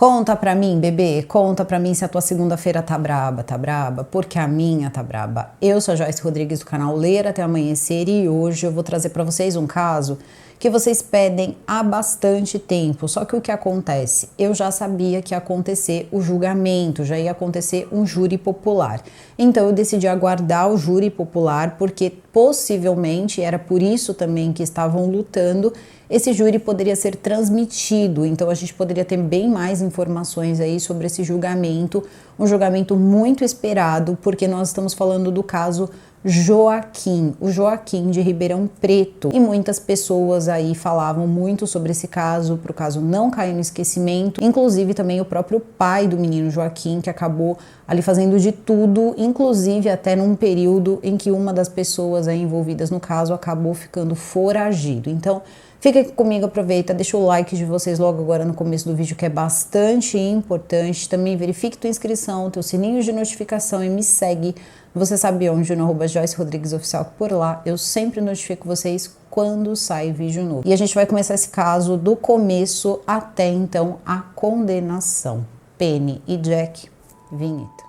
Conta pra mim, bebê, conta pra mim se a tua segunda-feira tá braba, porque a minha tá braba. Eu sou a Joyce Rodrigues do canal Ler Até Amanhecer e hoje eu vou trazer pra vocês um caso que vocês pedem há bastante tempo. Só que o que acontece? Eu já sabia que ia acontecer o julgamento, já ia acontecer um júri popular. Então eu decidi aguardar o júri popular porque possivelmente era por isso também que estavam lutando. Esse júri poderia ser transmitido, então a gente poderia ter bem mais informações aí sobre esse julgamento, um julgamento muito esperado, porque nós estamos falando do caso Joaquim, o Joaquim de Ribeirão Preto. E muitas pessoas aí falavam muito sobre esse caso, para o caso não cair no esquecimento, inclusive também o próprio pai do menino Joaquim, que acabou ali fazendo de tudo, inclusive até num período em que uma das pessoas aí envolvidas no caso acabou ficando foragido. Então, fica aqui comigo, aproveita, deixa o like de vocês logo agora no começo do vídeo, que é bastante importante. Também verifique tua inscrição, teu sininho de notificação e me segue. Você sabe onde? No @Joyce Rodrigues Oficial, que por lá eu sempre notifico vocês quando sai vídeo novo. E a gente vai começar esse caso do começo até então a condenação. Penny e Jack, vinheta.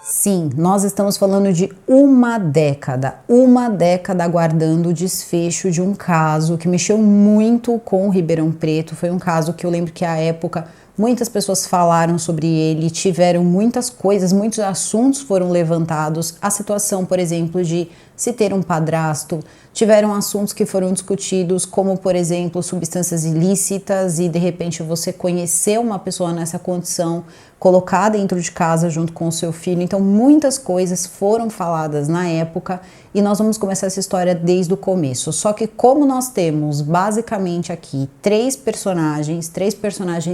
Sim, nós estamos falando de uma década aguardando o desfecho de um caso que mexeu muito com o Ribeirão Preto. Foi um caso que eu lembro que à época muitas pessoas falaram sobre ele, tiveram muitas coisas, muitos assuntos foram levantados. A situação, por exemplo, de se ter um padrasto, tiveram assuntos que foram discutidos, como, por exemplo, substâncias ilícitas e, de repente, você conhecer uma pessoa nessa condição, colocar dentro de casa junto com o seu filho. Então, muitas coisas foram faladas na época e nós vamos começar essa história desde o começo. Só que como nós temos, basicamente, aqui, três personagens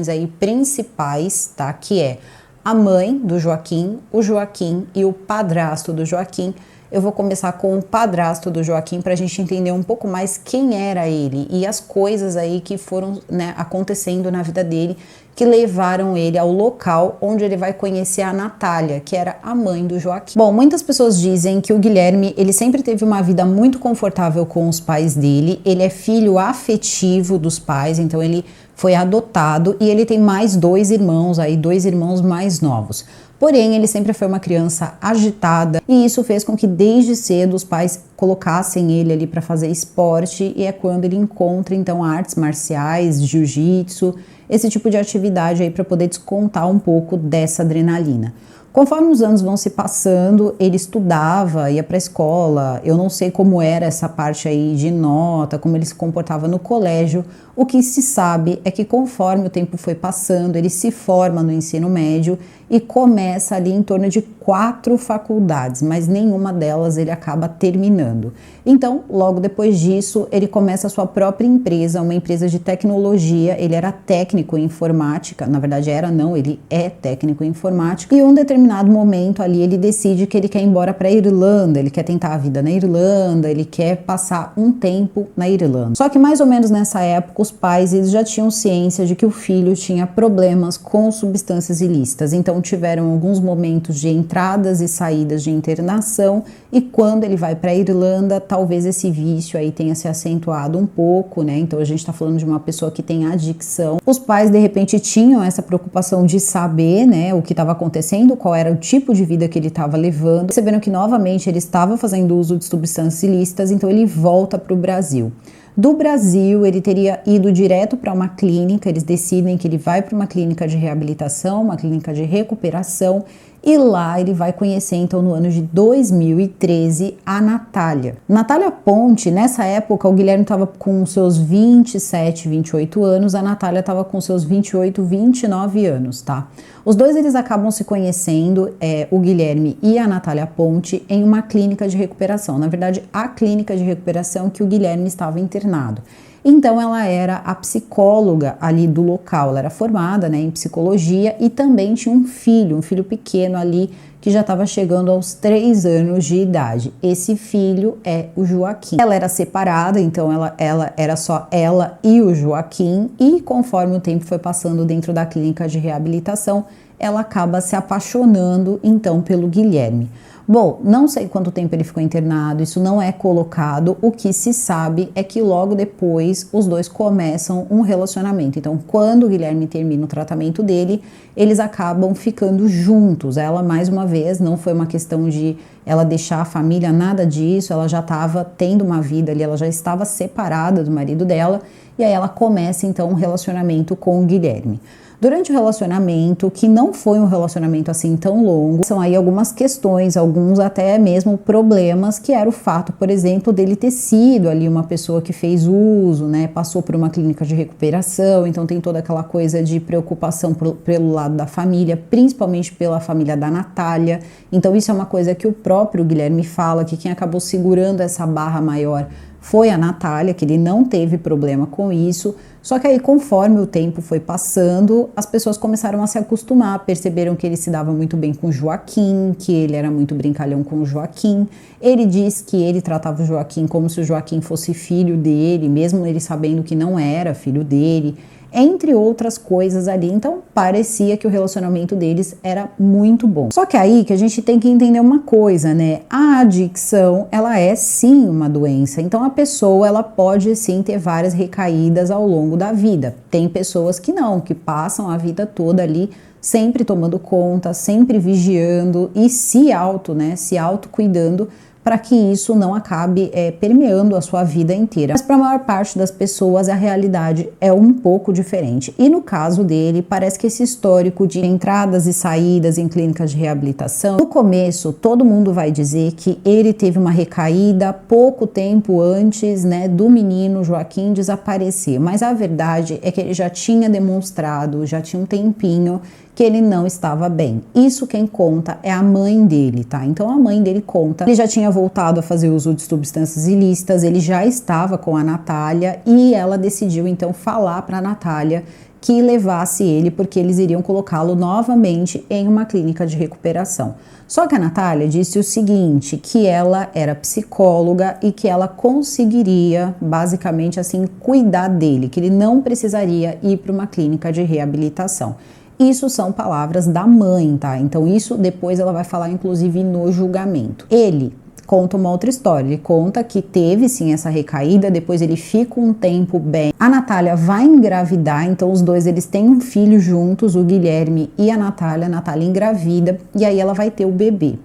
aí principais, tá? Que é a mãe do Joaquim, o Joaquim e o padrasto do Joaquim. Eu vou começar com o padrasto do Joaquim para a gente entender um pouco mais quem era ele e as coisas aí que foram, né, acontecendo na vida dele, que levaram ele ao local onde ele vai conhecer a Natália, que era a mãe do Joaquim. Bom, muitas pessoas dizem que o Guilherme, ele sempre teve uma vida muito confortável com os pais dele, ele é filho afetivo dos pais, então ele foi adotado e ele tem mais dois irmãos mais novos. Porém, ele sempre foi uma criança agitada e isso fez com que desde cedo os pais colocassem ele ali para fazer esporte, e é quando ele encontra então artes marciais, jiu-jitsu, esse tipo de atividade aí para poder descontar um pouco dessa adrenalina. Conforme os anos vão se passando, ele estudava, ia para a escola, eu não sei como era essa parte aí de nota, como ele se comportava no colégio. O que se sabe é que conforme o tempo foi passando, ele se forma no ensino médio e começa ali em torno de 4 faculdades, mas nenhuma delas ele acaba terminando. Então, logo depois disso, ele começa a sua própria empresa, uma empresa de tecnologia. Ele era técnico em informática, na verdade ele é técnico em informática, e em um determinado momento ali ele decide que ele quer ir embora para a Irlanda, ele quer tentar a vida na Irlanda, ele quer passar um tempo na Irlanda. Só que mais ou menos nessa época os pais eles já tinham ciência de que o filho tinha problemas com substâncias ilícitas, então tiveram alguns momentos de entradas e saídas de internação, e quando ele vai para a Irlanda, talvez esse vício aí tenha se acentuado um pouco, né? Então a gente tá falando de uma pessoa que tem adicção. Os pais de repente tinham essa preocupação de saber, né, o que estava acontecendo, qual era o tipo de vida que ele estava levando. Perceberam que novamente ele estava fazendo uso de substâncias ilícitas, então ele volta para o Brasil. Do Brasil, ele teria ido direto para uma clínica, eles decidem que ele vai para uma clínica de reabilitação, uma clínica de recuperação, e lá ele vai conhecer, então, no ano de 2013, a Natália. Natália Ponte, nessa época, o Guilherme estava com seus 27, 28 anos, a Natália estava com seus 28, 29 anos, tá? Os dois, eles acabam se conhecendo, o Guilherme e a Natália Ponte, em uma clínica de recuperação. Na verdade, a clínica de recuperação que o Guilherme estava internado. Então ela era a psicóloga ali do local, ela era formada, né, em psicologia e também tinha um filho pequeno ali que já estava chegando aos 3 anos de idade. Esse filho é o Joaquim. Ela era separada, então ela era só ela e o Joaquim, e conforme o tempo foi passando dentro da clínica de reabilitação, ela acaba se apaixonando então pelo Guilherme. Bom, não sei quanto tempo ele ficou internado, isso não é colocado. O que se sabe é que logo depois os dois começam um relacionamento. Então, quando o Guilherme termina o tratamento dele, eles acabam ficando juntos. Ela, mais uma vez, não foi uma questão de ela deixar a família, nada disso. Ela já estava tendo uma vida ali, ela já estava separada do marido dela. E aí ela começa, então, um relacionamento com o Guilherme. Durante o relacionamento, que não foi um relacionamento assim tão longo, são aí algumas questões, alguns até mesmo problemas, que era o fato, por exemplo, dele ter sido ali uma pessoa que fez uso, né, passou por uma clínica de recuperação, então tem toda aquela coisa de preocupação pelo lado da família, principalmente pela família da Natália. Então isso é uma coisa que o próprio Guilherme fala, que quem acabou segurando essa barra maior foi a Natália, que ele não teve problema com isso. Só que aí, conforme o tempo foi passando, as pessoas começaram a se acostumar, perceberam que ele se dava muito bem com o Joaquim, que ele era muito brincalhão com o Joaquim. Ele diz que ele tratava o Joaquim como se o Joaquim fosse filho dele, mesmo ele sabendo que não era filho dele, entre outras coisas ali. Então parecia que o relacionamento deles era muito bom. Só que aí que a gente tem que entender uma coisa, né? A adicção, ela é sim uma doença. Então a pessoa, ela pode sim ter várias recaídas ao longo da vida. Tem pessoas que não, que passam a vida toda ali sempre tomando conta, sempre vigiando e se autocuidando, para que isso não acabe permeando a sua vida inteira. Mas para a maior parte das pessoas a realidade é um pouco diferente. E no caso dele, parece que esse histórico de entradas e saídas em clínicas de reabilitação, no começo todo mundo vai dizer que ele teve uma recaída pouco tempo antes, né, do menino Joaquim desaparecer. Mas a verdade é que ele já tinha demonstrado, já tinha um tempinho, que ele não estava bem. Isso quem conta é a mãe dele, tá? Então a mãe dele conta, ele já tinha voltado a fazer uso de substâncias ilícitas, ele já estava com a Natália e ela decidiu então falar para a Natália que levasse ele porque eles iriam colocá-lo novamente em uma clínica de recuperação. Só que a Natália disse o seguinte, que ela era psicóloga e que ela conseguiria, basicamente assim, cuidar dele, que ele não precisaria ir para uma clínica de reabilitação. Isso são palavras da mãe, tá? Então isso depois ela vai falar inclusive no julgamento. Ele conta uma outra história, ele conta que teve sim essa recaída, depois ele fica um tempo bem. A Natália vai engravidar, então os dois eles têm um filho juntos, o Guilherme e a Natália engravida e aí ela vai ter o bebê.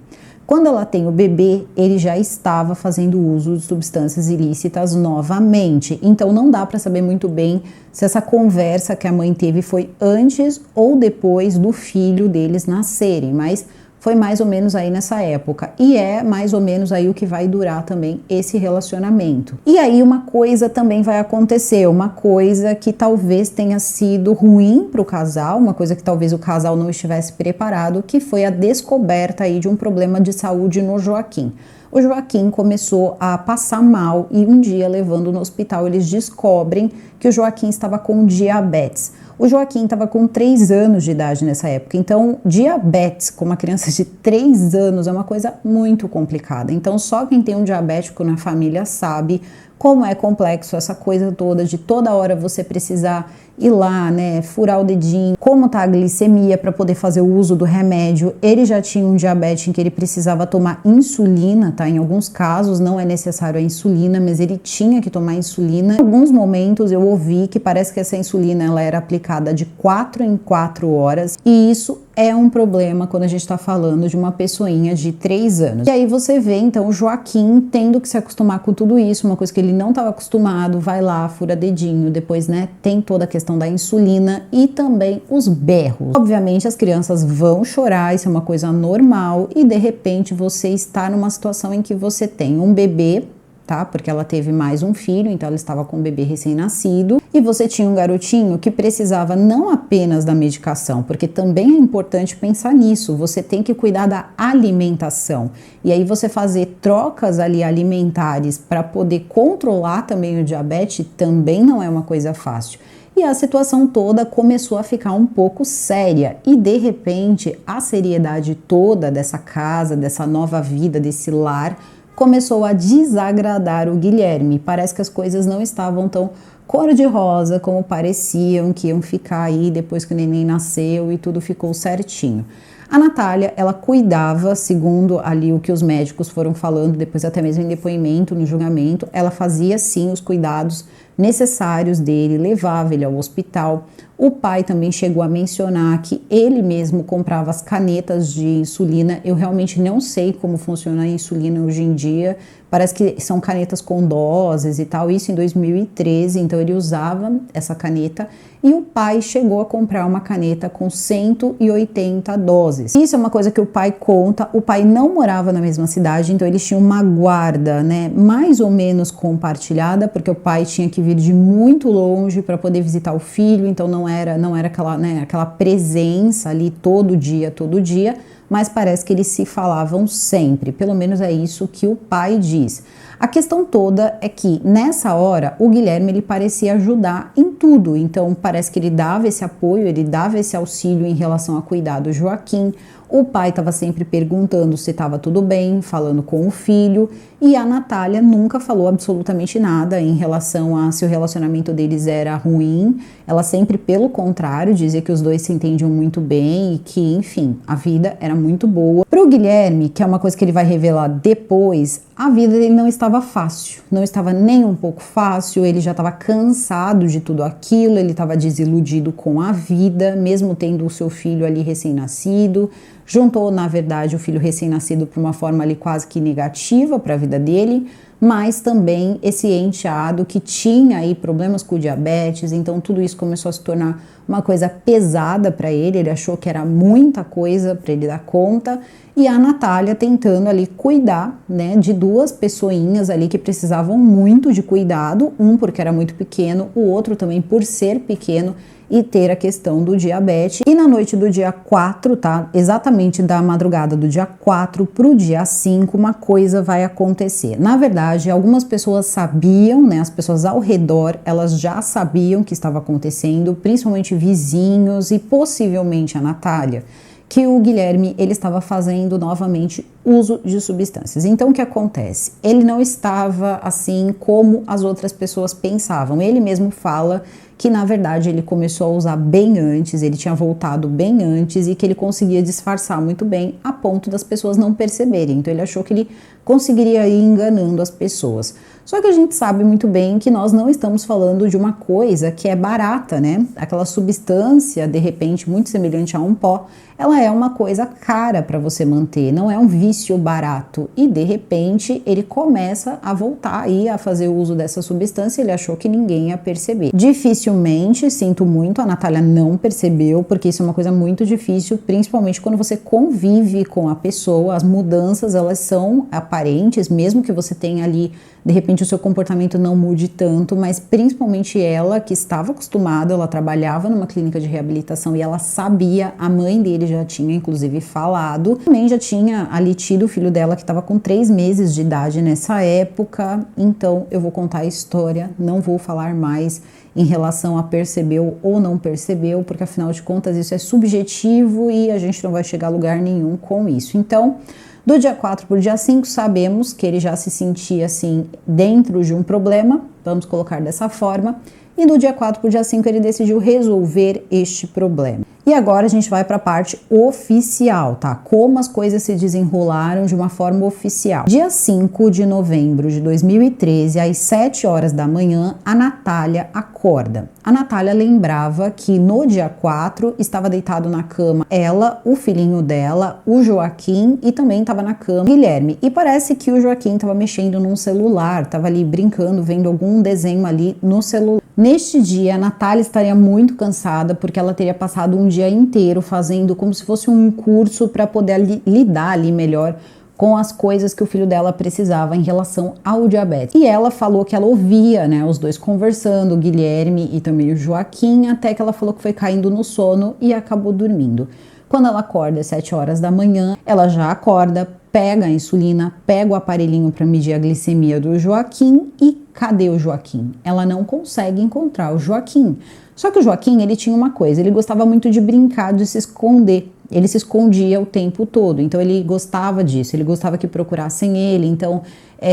Quando ela tem o bebê, ele já estava fazendo uso de substâncias ilícitas novamente. Então não dá para saber muito bem se essa conversa que a mãe teve foi antes ou depois do filho deles nascerem, mas foi mais ou menos aí nessa época. E é mais ou menos aí o que vai durar também esse relacionamento. E aí uma coisa também vai acontecer, uma coisa que talvez tenha sido ruim para o casal, uma coisa que talvez o casal não estivesse preparado, que foi a descoberta aí de um problema de saúde no Joaquim. O Joaquim começou a passar mal e um dia, levando no hospital, eles descobrem que o Joaquim estava com diabetes. O Joaquim estava com 3 anos de idade nessa época, então diabetes com uma criança de 3 anos é uma coisa muito complicada. Então só quem tem um diabético na família sabe como é complexo essa coisa toda de toda hora você precisar ir lá, né, furar o dedinho, como tá a glicemia para poder fazer o uso do remédio. Ele já tinha um diabetes em que ele precisava tomar insulina, tá? Em alguns casos não é necessário a insulina, mas ele tinha que tomar insulina. Em alguns momentos eu ouvi que parece que essa insulina ela era aplicada de 4 em 4 horas e isso é um problema quando a gente está falando de uma pessoinha de 3 anos. E aí você vê então o Joaquim tendo que se acostumar com tudo isso, uma coisa que ele não estava acostumado, vai lá, fura dedinho, depois, né, tem toda a questão da insulina e também os berros. Obviamente as crianças vão chorar, isso é uma coisa normal e de repente você está numa situação em que você tem um bebê, tá? Porque ela teve mais um filho, então ela estava com um bebê recém-nascido e você tinha um garotinho que precisava não apenas da medicação, porque também é importante pensar nisso, você tem que cuidar da alimentação e aí você fazer trocas ali alimentares para poder controlar também o diabetes também não é uma coisa fácil. E a situação toda começou a ficar um pouco séria e de repente a seriedade toda dessa casa, dessa nova vida, desse lar começou a desagradar o Guilherme. Parece que as coisas não estavam tão cor-de-rosa como pareciam que iam ficar aí depois que o neném nasceu e tudo ficou certinho. A Natália, ela cuidava, segundo ali o que os médicos foram falando, depois até mesmo em depoimento, no julgamento, ela fazia sim os cuidados necessários dele, levava ele ao hospital. O pai também chegou a mencionar que ele mesmo comprava as canetas de insulina. Eu realmente não sei como funciona a insulina hoje em dia. Parece que são canetas com doses e tal, isso em 2013, então ele usava essa caneta e o pai chegou a comprar uma caneta com 180 doses. Isso é uma coisa que o pai conta, o pai não morava na mesma cidade, então eles tinham uma guarda, né, mais ou menos compartilhada, porque o pai tinha que vir de muito longe para poder visitar o filho, então não era aquela, né, aquela presença ali todo dia, mas parece que eles se falavam sempre, pelo menos é isso que o pai diz. A questão toda é que nessa hora o Guilherme ele parecia ajudar em tudo, então parece que ele dava esse apoio, ele dava esse auxílio em relação a cuidar do Joaquim. O pai estava sempre perguntando se estava tudo bem, falando com o filho, e a Natália nunca falou absolutamente nada em relação a se o relacionamento deles era ruim. Ela sempre, pelo contrário, dizia que os dois se entendiam muito bem e que, enfim, a vida era muito boa. Para o Guilherme, que é uma coisa que ele vai revelar depois, a vida dele não estava fácil, não estava nem um pouco fácil, ele já estava cansado de tudo aquilo, ele estava desiludido com a vida, mesmo tendo o seu filho ali recém-nascido. Juntou, na verdade, o filho recém-nascido para uma forma ali quase que negativa para a vida dele, mas também esse enteado que tinha aí problemas com diabetes, então tudo isso começou a se tornar uma coisa pesada para ele achou que era muita coisa para ele dar conta, e a Natália tentando ali cuidar, né, de duas pessoinhas ali que precisavam muito de cuidado, um porque era muito pequeno, o outro também por ser pequeno e ter a questão do diabetes. E na noite do dia 4, tá? Exatamente da madrugada do dia 4 pro dia 5, uma coisa vai acontecer. Na verdade, algumas pessoas sabiam, né? As pessoas ao redor, elas já sabiam que estava acontecendo, principalmente vizinhos e possivelmente a Natália, que o Guilherme ele estava fazendo novamente uso de substâncias. Então o que acontece? Ele não estava assim como as outras pessoas pensavam. Ele mesmo fala que na verdade ele começou a usar bem antes, ele tinha voltado bem antes e que ele conseguia disfarçar muito bem a ponto das pessoas não perceberem. Então ele achou que ele conseguiria ir enganando as pessoas. Só que a gente sabe muito bem que nós não estamos falando de uma coisa que é barata, né? Aquela substância, de repente, muito semelhante a um pó, ela é uma coisa cara para você manter, não é um vício barato. E de repente ele começa a voltar aí a fazer uso dessa substância, ele achou que ninguém ia perceber. Dificilmente, sinto muito, a Natália não percebeu, porque isso é uma coisa muito difícil, principalmente quando você convive com a pessoa, as mudanças elas são aparentes, mesmo que você tenha ali, de repente o seu comportamento não mude tanto, mas principalmente ela que estava acostumada, ela trabalhava numa clínica de reabilitação e ela sabia, a mãe dele já tinha inclusive falado, também já tinha ali tido o filho dela que estava com 3 meses de idade nessa época, então eu vou contar a história, não vou falar mais em relação a percebeu ou não percebeu, porque afinal de contas isso é subjetivo e a gente não vai chegar a lugar nenhum com isso. Então, do dia 4 para o dia 5, sabemos que ele já se sentia assim dentro de um problema, vamos colocar dessa forma, e do dia 4 para o dia 5 ele decidiu resolver este problema. E agora a gente vai para a parte oficial, tá? Como as coisas se desenrolaram de uma forma oficial. Dia 5 de novembro de 2013, às 7 horas da manhã, a Natália acorda. A Natália lembrava que no dia 4 estava deitado na cama ela, o filhinho dela, o Joaquim e também estava na cama o Guilherme. E parece que o Joaquim estava mexendo num celular, estava ali brincando, vendo algum desenho ali no celular. Neste dia, a Natália estaria muito cansada porque ela teria passado um dia inteiro fazendo como se fosse um curso para poder lidar ali melhor com as coisas que o filho dela precisava em relação ao diabetes. E ela falou que ela ouvia, né, os dois conversando, o Guilherme e também o Joaquim, até que ela falou que foi caindo no sono e acabou dormindo. Quando ela acorda às 7 horas da manhã, ela já acorda, pega a insulina, pega o aparelhinho para medir a glicemia do Joaquim e cadê o Joaquim? Ela não consegue encontrar o Joaquim. Só que o Joaquim, ele tinha uma coisa, ele gostava muito de brincar, de se esconder. Ele se escondia o tempo todo, então ele gostava disso, ele gostava que procurassem ele, então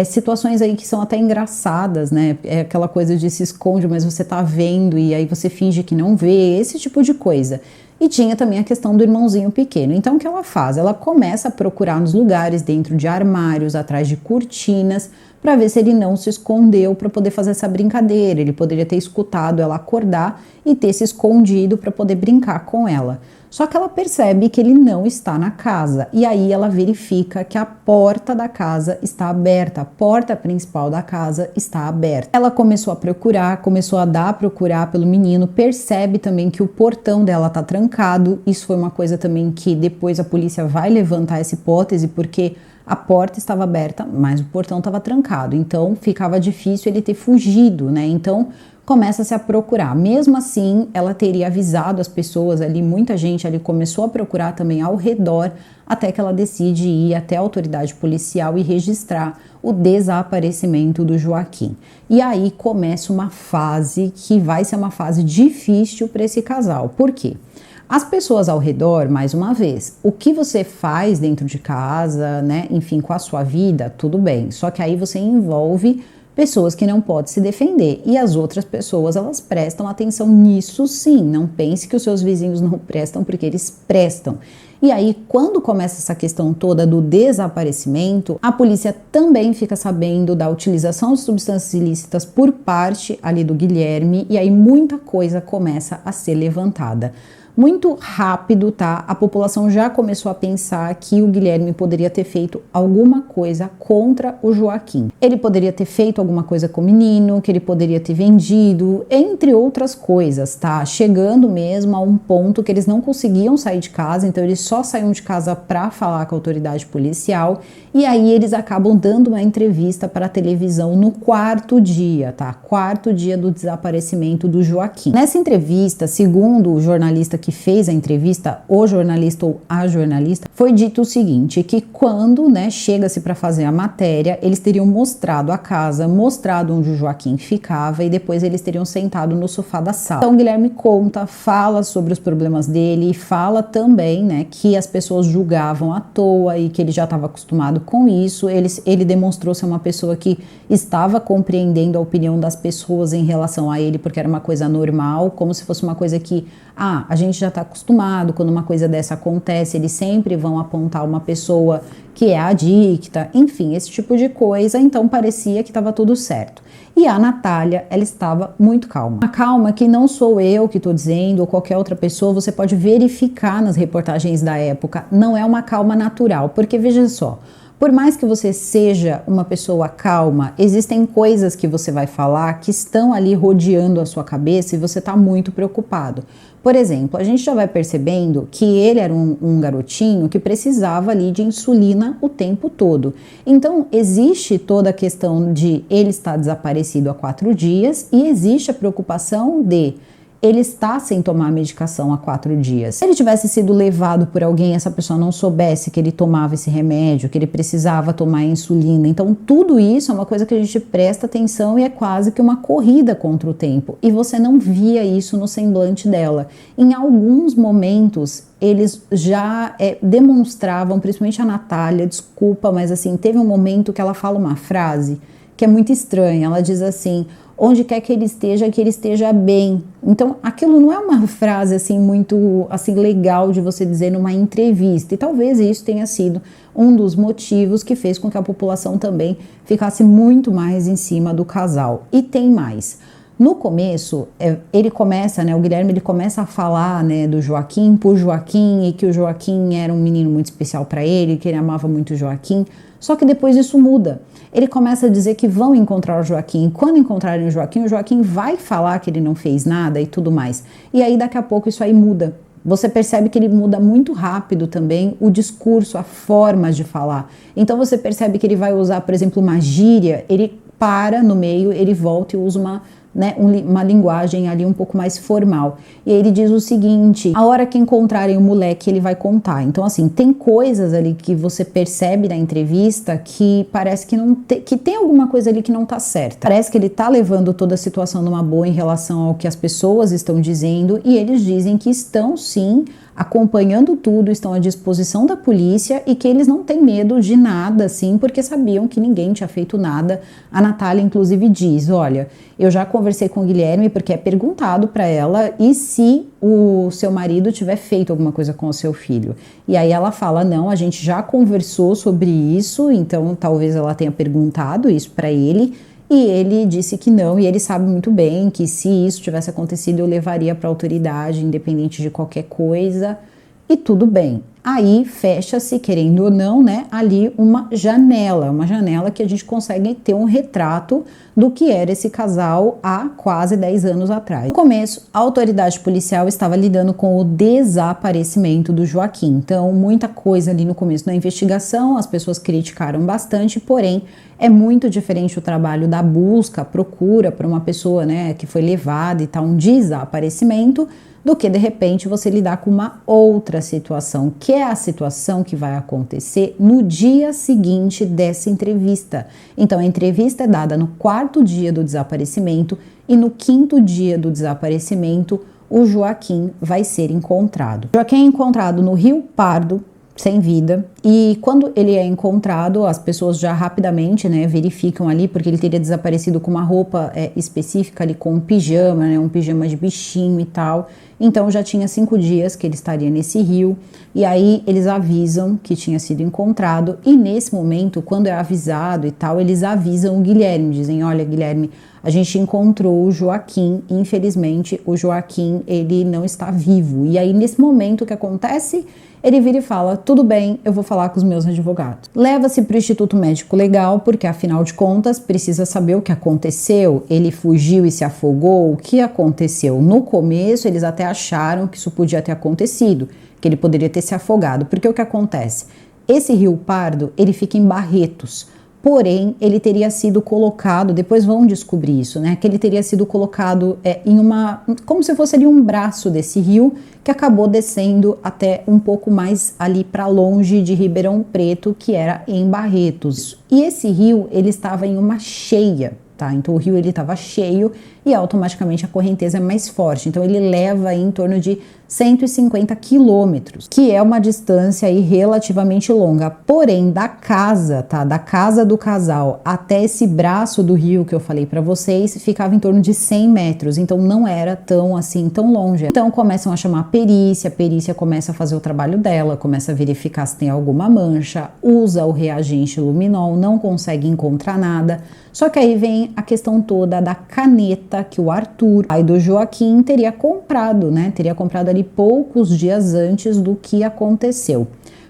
situações aí que são até engraçadas, né, é aquela coisa de se esconde, mas você tá vendo e aí você finge que não vê, esse tipo de coisa. e tinha também a questão do irmãozinho pequeno. Então o que ela faz? Ela começa a procurar nos lugares, dentro de armários, atrás de cortinas, para ver se ele não se escondeu para poder fazer essa brincadeira. Ele poderia ter escutado ela acordar e ter se escondido para poder brincar com ela. Só que ela percebe que ele não está na casa e aí ela verifica que a porta da casa está aberta, a porta principal da casa está aberta. Ela começou a procurar, começou a dar a procurar pelo menino, percebe também que o portão dela está trancado. Isso foi uma coisa também que depois a polícia vai levantar essa hipótese, porque a porta estava aberta, mas o portão estava trancado, então ficava difícil ele ter fugido, né? Então começa-se a procurar. Mesmo assim, ela teria avisado as pessoas ali, muita gente ali começou a procurar também ao redor, até que ela decide ir até a autoridade policial e registrar o desaparecimento do Joaquim. E aí começa uma fase que vai ser uma fase difícil para esse casal. Por quê? As pessoas ao redor, mais uma vez, o que você faz dentro de casa, né, enfim, com a sua vida, tudo bem. Só que aí você envolve pessoas que não podem se defender. E as outras pessoas, elas prestam atenção nisso sim. Não pense que os seus vizinhos não prestam, porque eles prestam. E aí, quando começa essa questão toda do desaparecimento, a polícia também fica sabendo da utilização de substâncias ilícitas por parte ali do Guilherme, e aí muita coisa começa a ser levantada. Muito rápido, tá? A população já começou a pensar que o Guilherme poderia ter feito alguma coisa contra o Joaquim. Ele poderia ter feito alguma coisa com o menino, que ele poderia ter vendido, entre outras coisas, tá? Chegando mesmo a um ponto que eles não conseguiam sair de casa, então eles só saíam de casa para falar com a autoridade policial, e aí eles acabam dando uma entrevista para a televisão no quarto dia, tá? Quarto dia do desaparecimento do Joaquim. Nessa entrevista, segundo o jornalista que fez a entrevista, o jornalista ou a jornalista, foi dito o seguinte, que quando, né, chega-se para fazer a matéria, eles teriam mostrado a casa, mostrado onde o Joaquim ficava e depois eles teriam sentado no sofá da sala. Então o Guilherme conta, fala sobre os problemas dele e fala também, né, que as pessoas julgavam à toa e que ele já estava acostumado com isso. Ele demonstrou ser uma pessoa que estava compreendendo a opinião das pessoas em relação a ele, porque era uma coisa normal, como se fosse uma coisa que a gente já está acostumado, quando uma coisa dessa acontece, eles sempre vão apontar uma pessoa que é adicta, enfim, esse tipo de coisa. Então parecia que estava tudo certo. E a Natália, ela estava muito calma. Uma calma que não sou eu que estou dizendo, ou qualquer outra pessoa, você pode verificar nas reportagens da época, não é uma calma natural, porque veja só, por mais que você seja uma pessoa calma, existem coisas que você vai falar que estão ali rodeando a sua cabeça e você está muito preocupado. Por exemplo, a gente já vai percebendo que ele era um garotinho que precisava ali de insulina o tempo todo. Então, existe toda a questão de ele estar desaparecido há 4 dias e existe a preocupação de ele está sem tomar a medicação há 4 dias. Se ele tivesse sido levado por alguém, essa pessoa não soubesse que ele tomava esse remédio, que ele precisava tomar insulina. Então, tudo isso é uma coisa que a gente presta atenção e é quase que uma corrida contra o tempo. E você não via isso no semblante dela. Em alguns momentos, eles já demonstravam, principalmente a Natália, desculpa, mas assim, teve um momento que ela fala uma frase que é muito estranha. Ela diz assim: onde quer que ele esteja bem. Então, aquilo não é uma frase assim muito assim legal de você dizer numa entrevista. E talvez isso tenha sido um dos motivos que fez com que a população também ficasse muito mais em cima do casal. E tem mais. No começo, ele começa, né, o Guilherme, ele começa a falar, né, do Joaquim por Joaquim, e que o Joaquim era um menino muito especial para ele, que ele amava muito o Joaquim. Só que depois isso muda. Ele começa a dizer que vão encontrar o Joaquim. Quando encontrarem o Joaquim vai falar que ele não fez nada e tudo mais. E aí daqui a pouco isso aí muda. Você percebe que ele muda muito rápido também o discurso, a forma de falar. Então você percebe que ele vai usar, por exemplo, uma gíria, ele para no meio, ele volta e usa uma linguagem ali um pouco mais formal. E aí ele diz o seguinte: a hora que encontrarem o moleque, ele vai contar. Então assim, tem coisas ali que você percebe na entrevista que parece que tem alguma coisa ali que não tá certa. Parece que ele tá levando toda a situação numa boa em relação ao que as pessoas estão dizendo, e eles dizem que estão sim acompanhando tudo, estão à disposição da polícia e que eles não têm medo de nada, assim, porque sabiam que ninguém tinha feito nada. A Natália, inclusive, diz, olha, eu já conversei com o Guilherme porque é perguntado para ela e se o seu marido tiver feito alguma coisa com o seu filho. E aí ela fala, não, a gente já conversou sobre isso, então talvez ela tenha perguntado isso para ele. E ele disse que não, e ele sabe muito bem que se isso tivesse acontecido, eu levaria para a autoridade, independente de qualquer coisa, e tudo bem. Aí fecha-se, querendo ou não, né, ali uma janela que a gente consegue ter um retrato do que era esse casal há quase 10 anos atrás. No começo, a autoridade policial estava lidando com o desaparecimento do Joaquim, então muita coisa ali no começo da investigação, as pessoas criticaram bastante, porém é muito diferente o trabalho da busca, a procura por uma pessoa, né, que foi levada e tal, um desaparecimento, do que de repente você lidar com uma outra situação, que é a situação que vai acontecer no dia seguinte dessa entrevista. Então a entrevista é dada no 4º dia do desaparecimento e no 5º dia do desaparecimento o Joaquim vai ser encontrado. O Joaquim é encontrado no Rio Pardo, sem vida, e quando ele é encontrado, as pessoas já rapidamente, né, verificam ali, porque ele teria desaparecido com uma roupa específica ali, com um pijama, né, um pijama de bichinho e tal, então já tinha 5 dias que ele estaria nesse rio, e aí eles avisam que tinha sido encontrado, e nesse momento, quando é avisado e tal, eles avisam o Guilherme, dizem, olha Guilherme, a gente encontrou o Joaquim, infelizmente o Joaquim, ele não está vivo, e aí nesse momento o que acontece? Ele vira e fala, tudo bem, eu vou falar com os meus advogados. Leva-se para o Instituto Médico Legal, porque afinal de contas precisa saber o que aconteceu, ele fugiu e se afogou, o que aconteceu? No começo eles até acharam que isso podia ter acontecido, que ele poderia ter se afogado, porque o que acontece? Esse Rio Pardo, ele fica em Barretos, porém ele teria sido colocado, depois vão descobrir isso, né, que ele teria sido colocado em como se fosse ali um braço desse rio, que acabou descendo até um pouco mais ali para longe de Ribeirão Preto, que era em Barretos. E esse rio, ele estava em uma cheia, tá? Então o rio ele estava cheio e automaticamente a correnteza é mais forte. Então ele leva aí em torno de 150 quilômetros, que é uma distância aí relativamente longa. Porém, da casa, tá? Da casa do casal até esse braço do rio que eu falei para vocês, ficava em torno de 100 metros. Então não era tão assim, tão longe. Então começam a chamar a perícia começa a fazer o trabalho dela, começa a verificar se tem alguma mancha, usa o reagente luminol, não consegue encontrar nada. Só que aí vem a questão toda da caneta que o Arthur, pai do Joaquim, teria comprado, né? Teria comprado ali poucos dias antes do que aconteceu.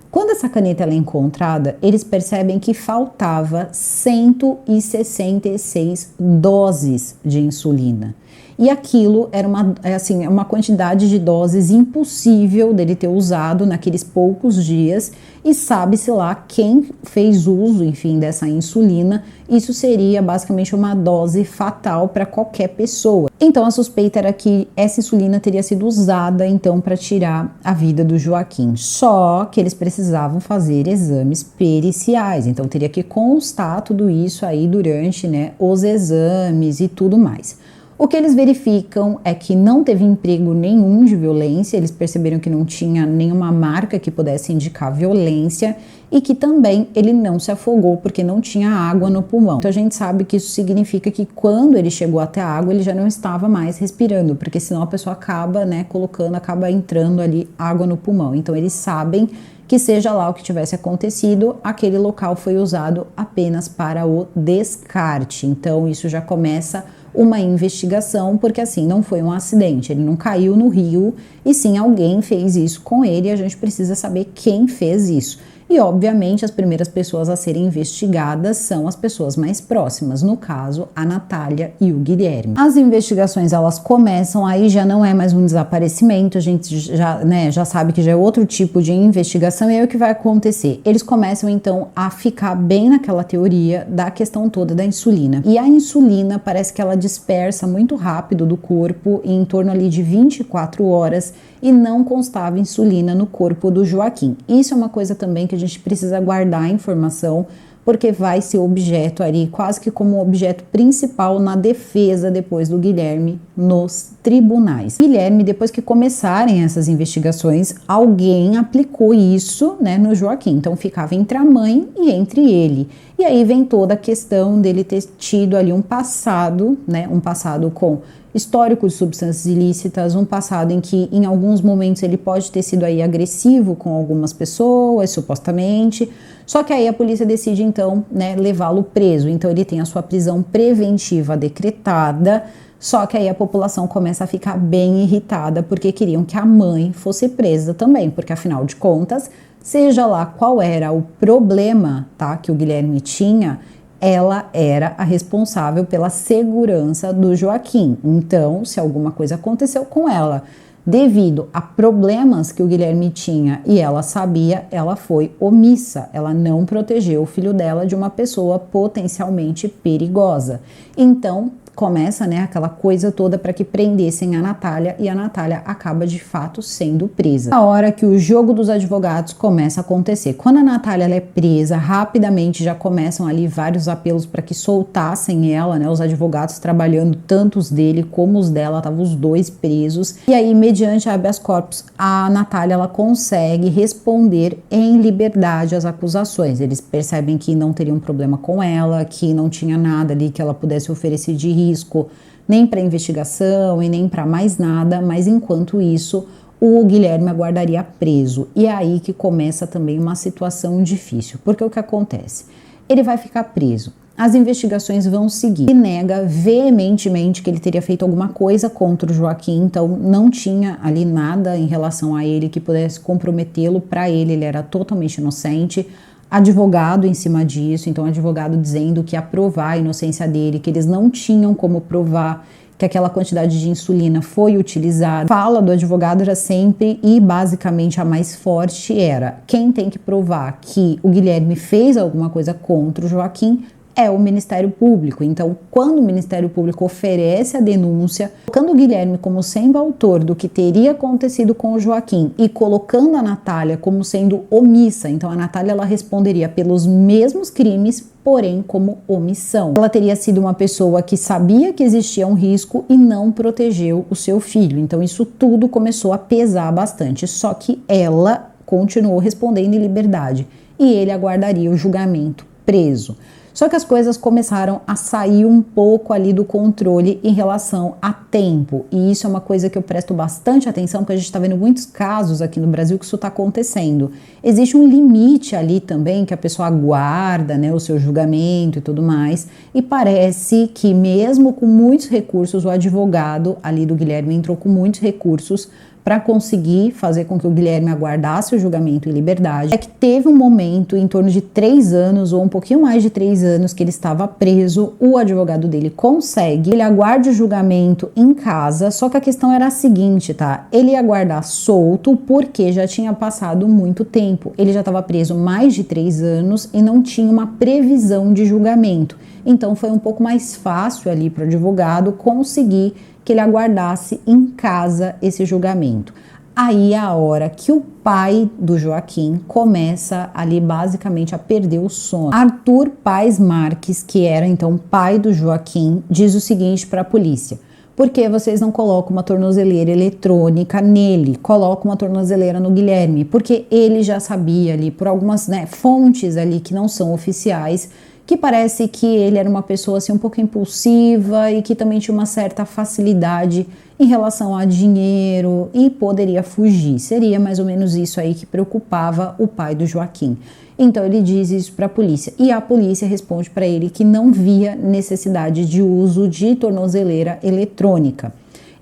Quando essa caneta ela é encontrada, eles percebem que faltava 166 doses de insulina. E aquilo era uma quantidade de doses impossível dele ter usado naqueles poucos dias, e sabe-se lá quem fez uso, enfim, dessa insulina. Isso seria basicamente uma dose fatal para qualquer pessoa. Então a suspeita era que essa insulina teria sido usada então para tirar a vida do Joaquim. Só que eles precisavam fazer exames periciais, então teria que constar tudo isso aí durante, né, os exames e tudo mais. O que eles verificam é que não teve emprego nenhum de violência, eles perceberam que não tinha nenhuma marca que pudesse indicar violência e que também ele não se afogou porque não tinha água no pulmão. Então a gente sabe que isso significa que quando ele chegou até a água ele já não estava mais respirando, porque senão a pessoa acaba, né, acaba entrando ali água no pulmão. Então eles sabem que seja lá o que tivesse acontecido, aquele local foi usado apenas para o descarte. Então isso já começa uma investigação, porque assim, não foi um acidente, ele não caiu no rio, e sim alguém fez isso com ele, e a gente precisa saber quem fez isso. E obviamente as primeiras pessoas a serem investigadas são as pessoas mais próximas, no caso a Natália e o Guilherme. As investigações elas começam, aí já não é mais um desaparecimento, a gente já sabe que já é outro tipo de investigação, e aí o que vai acontecer? Eles começam então a ficar bem naquela teoria da questão toda da insulina. E a insulina parece que ela dispersa muito rápido do corpo, em torno ali de 24 horas, e não constava insulina no corpo do Joaquim. Isso é uma coisa também que a gente precisa guardar a informação, porque vai ser objeto ali, quase que como objeto principal na defesa depois do Guilherme nos tribunais. Guilherme, depois que começarem essas investigações, alguém aplicou isso, né, no Joaquim, então ficava entre a mãe e entre ele. E aí vem toda a questão dele ter tido ali um passado, né, um passado com histórico de substâncias ilícitas, um passado em que em alguns momentos ele pode ter sido aí agressivo com algumas pessoas, supostamente, só que aí a polícia decide então, né, levá-lo preso, então ele tem a sua prisão preventiva decretada, só que aí a população começa a ficar bem irritada porque queriam que a mãe fosse presa também, porque afinal de contas, seja lá qual era o problema, tá, que o Guilherme tinha, ela era a responsável pela segurança do Joaquim. Então, se alguma coisa aconteceu com ela, devido a problemas que o Guilherme tinha e ela sabia, ela foi omissa. Ela não protegeu o filho dela de uma pessoa potencialmente perigosa. Então, começa, né, aquela coisa toda para que prendessem a Natália e a Natália acaba de fato sendo presa. A hora que o jogo dos advogados começa a acontecer. Quando a Natália ela é presa, rapidamente já começam ali vários apelos para que soltassem ela, né, os advogados trabalhando, tanto os dele como os dela, estavam os dois presos. E aí, mediante a habeas corpus, a Natália ela consegue responder em liberdade às acusações. Eles percebem que não teriam problema com ela, que não tinha nada ali que ela pudesse oferecer de risco, nem para investigação e nem para mais nada, mas enquanto isso, o Guilherme aguardaria preso. E é aí que começa também uma situação difícil, porque o que acontece? Ele vai ficar preso, as investigações vão seguir. Ele nega veementemente que ele teria feito alguma coisa contra o Joaquim, então não tinha ali nada em relação a ele que pudesse comprometê-lo. Para ele era totalmente inocente. Advogado em cima disso, então advogado dizendo que ia provar a inocência dele, que eles não tinham como provar que aquela quantidade de insulina foi utilizada. A fala do advogado era sempre e basicamente a mais forte era: quem tem que provar que o Guilherme fez alguma coisa contra o Joaquim é o Ministério Público. Então, quando o Ministério Público oferece a denúncia, colocando o Guilherme como sendo autor do que teria acontecido com o Joaquim e colocando a Natália como sendo omissa, então a Natália ela responderia pelos mesmos crimes, porém como omissão. Ela teria sido uma pessoa que sabia que existia um risco e não protegeu o seu filho. Então, isso tudo começou a pesar bastante, só que ela continuou respondendo em liberdade e ele aguardaria o julgamento preso. Só que as coisas começaram a sair um pouco ali do controle em relação a tempo. E isso é uma coisa que eu presto bastante atenção, porque a gente está vendo muitos casos aqui no Brasil que isso está acontecendo. Existe um limite ali também que a pessoa aguarda, né, o seu julgamento e tudo mais. E parece que mesmo com muitos recursos, o advogado ali do Guilherme entrou com muitos recursos para conseguir fazer com que o Guilherme aguardasse o julgamento em liberdade. É que teve um momento, em torno de 3 anos, ou um pouquinho mais de 3 anos, que ele estava preso, o advogado dele consegue, ele aguarda o julgamento em casa, só que a questão era a seguinte, tá? Ele ia aguardar solto porque já tinha passado muito tempo, ele já estava preso mais de 3 anos e não tinha uma previsão de julgamento. Então foi um pouco mais fácil ali para o advogado conseguir que ele aguardasse em casa esse julgamento. Aí é a hora que o pai do Joaquim começa ali basicamente a perder o sono. Arthur Paes Marques, que era então pai do Joaquim, diz o seguinte para a polícia: por que vocês não colocam uma tornozeleira eletrônica nele? Colocam uma tornozeleira no Guilherme, porque ele já sabia ali por algumas, né, fontes ali que não são oficiais, que parece que ele era uma pessoa assim um pouco impulsiva e que também tinha uma certa facilidade em relação a dinheiro e poderia fugir. Seria mais ou menos isso aí que preocupava o pai do Joaquim. Então ele diz isso para a polícia e a polícia responde para ele que não via necessidade de uso de tornozeleira eletrônica.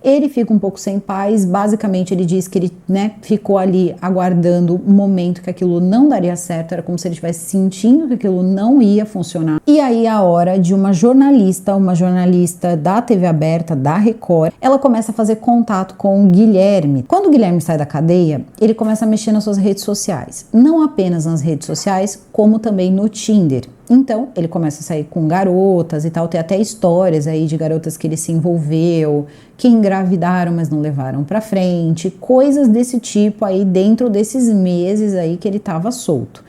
Ele fica um pouco sem paz, basicamente ele diz que ele, né, ficou ali aguardando um momento que aquilo não daria certo, era como se ele estivesse sentindo que aquilo não ia funcionar. E aí a hora de uma jornalista da TV aberta, da Record, ela começa a fazer contato com o Guilherme. Quando o Guilherme sai da cadeia, ele começa a mexer nas suas redes sociais, não apenas nas redes sociais, como também no Tinder. Então, ele começa a sair com garotas e tal, tem até histórias aí de garotas que ele se envolveu, que engravidaram, mas não levaram pra frente, coisas desse tipo aí dentro desses meses aí que ele tava solto.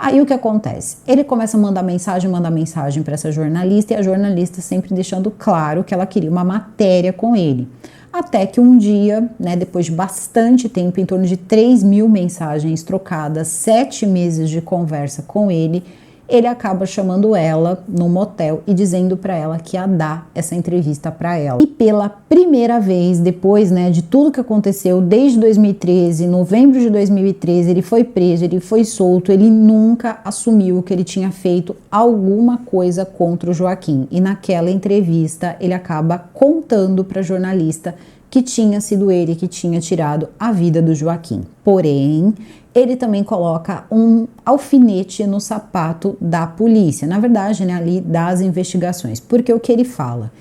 Aí o que acontece? Ele começa a mandar mensagem para essa jornalista, e a jornalista sempre deixando claro que ela queria uma matéria com ele. Até que um dia, né, depois de bastante tempo, em torno de 3.000 mensagens trocadas, 7 meses de conversa com ele acaba chamando ela no motel e dizendo para ela que ia dar essa entrevista para ela. E pela primeira vez, depois, né, de tudo que aconteceu desde 2013, novembro de 2013, ele foi preso, ele foi solto, ele nunca assumiu que ele tinha feito alguma coisa contra o Joaquim. E naquela entrevista, ele acaba contando para a jornalista que tinha sido ele que tinha tirado a vida do Joaquim. Porém, ele também coloca um alfinete no sapato da polícia, na verdade, né, ali das investigações, porque o que ele fala?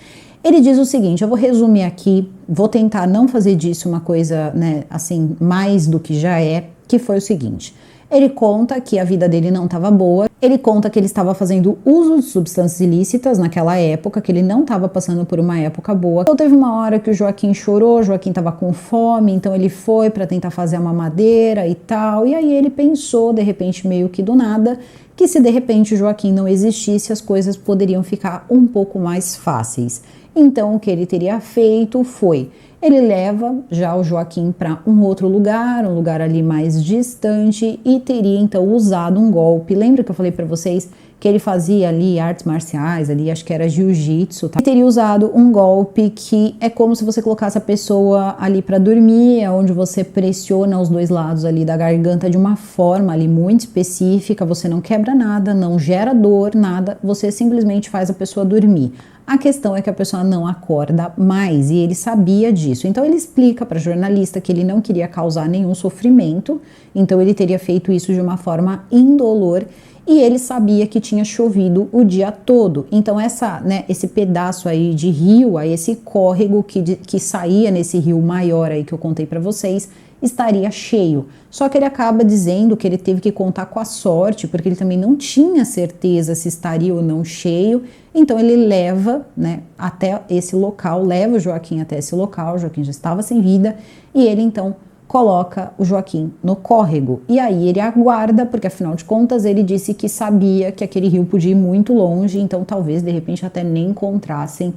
Ele diz o seguinte, eu vou resumir aqui, vou tentar não fazer disso uma coisa, né, assim, mais do que já é, que foi o seguinte. Ele conta que a vida dele não estava boa, ele conta que ele estava fazendo uso de substâncias ilícitas naquela época, que ele não estava passando por uma época boa. Então teve uma hora que o Joaquim chorou, o Joaquim estava com fome, então ele foi para tentar fazer uma mamadeira e tal, e aí ele pensou, de repente, meio que do nada, que se de repente o Joaquim não existisse, as coisas poderiam ficar um pouco mais fáceis. Então o que ele teria feito foi... Ele leva já o Joaquim para um outro lugar, um lugar ali mais distante, e teria então usado um golpe. Lembra que eu falei para vocês que ele fazia ali artes marciais, ali acho que era jiu-jitsu, tá? E teria usado um golpe que é como se você colocasse a pessoa ali para dormir, é onde você pressiona os dois lados ali da garganta de uma forma ali muito específica, você não quebra nada, não gera dor, nada, você simplesmente faz a pessoa dormir. A questão é que a pessoa não acorda mais e ele sabia disso. Então ele explica para a jornalista que ele não queria causar nenhum sofrimento, então ele teria feito isso de uma forma indolor e ele sabia que tinha chovido o dia todo. Então esse pedaço aí de rio, aí esse córrego que saía nesse rio maior aí que eu contei para vocês, estaria cheio. Só que ele acaba dizendo que ele teve que contar com a sorte, porque ele também não tinha certeza se estaria ou não cheio. Então ele leva, né, até esse local, leva o Joaquim até esse local, o Joaquim já estava sem vida, e ele então coloca o Joaquim no córrego. E aí ele aguarda, porque afinal de contas ele disse que sabia que aquele rio podia ir muito longe, então talvez de repente até nem encontrassem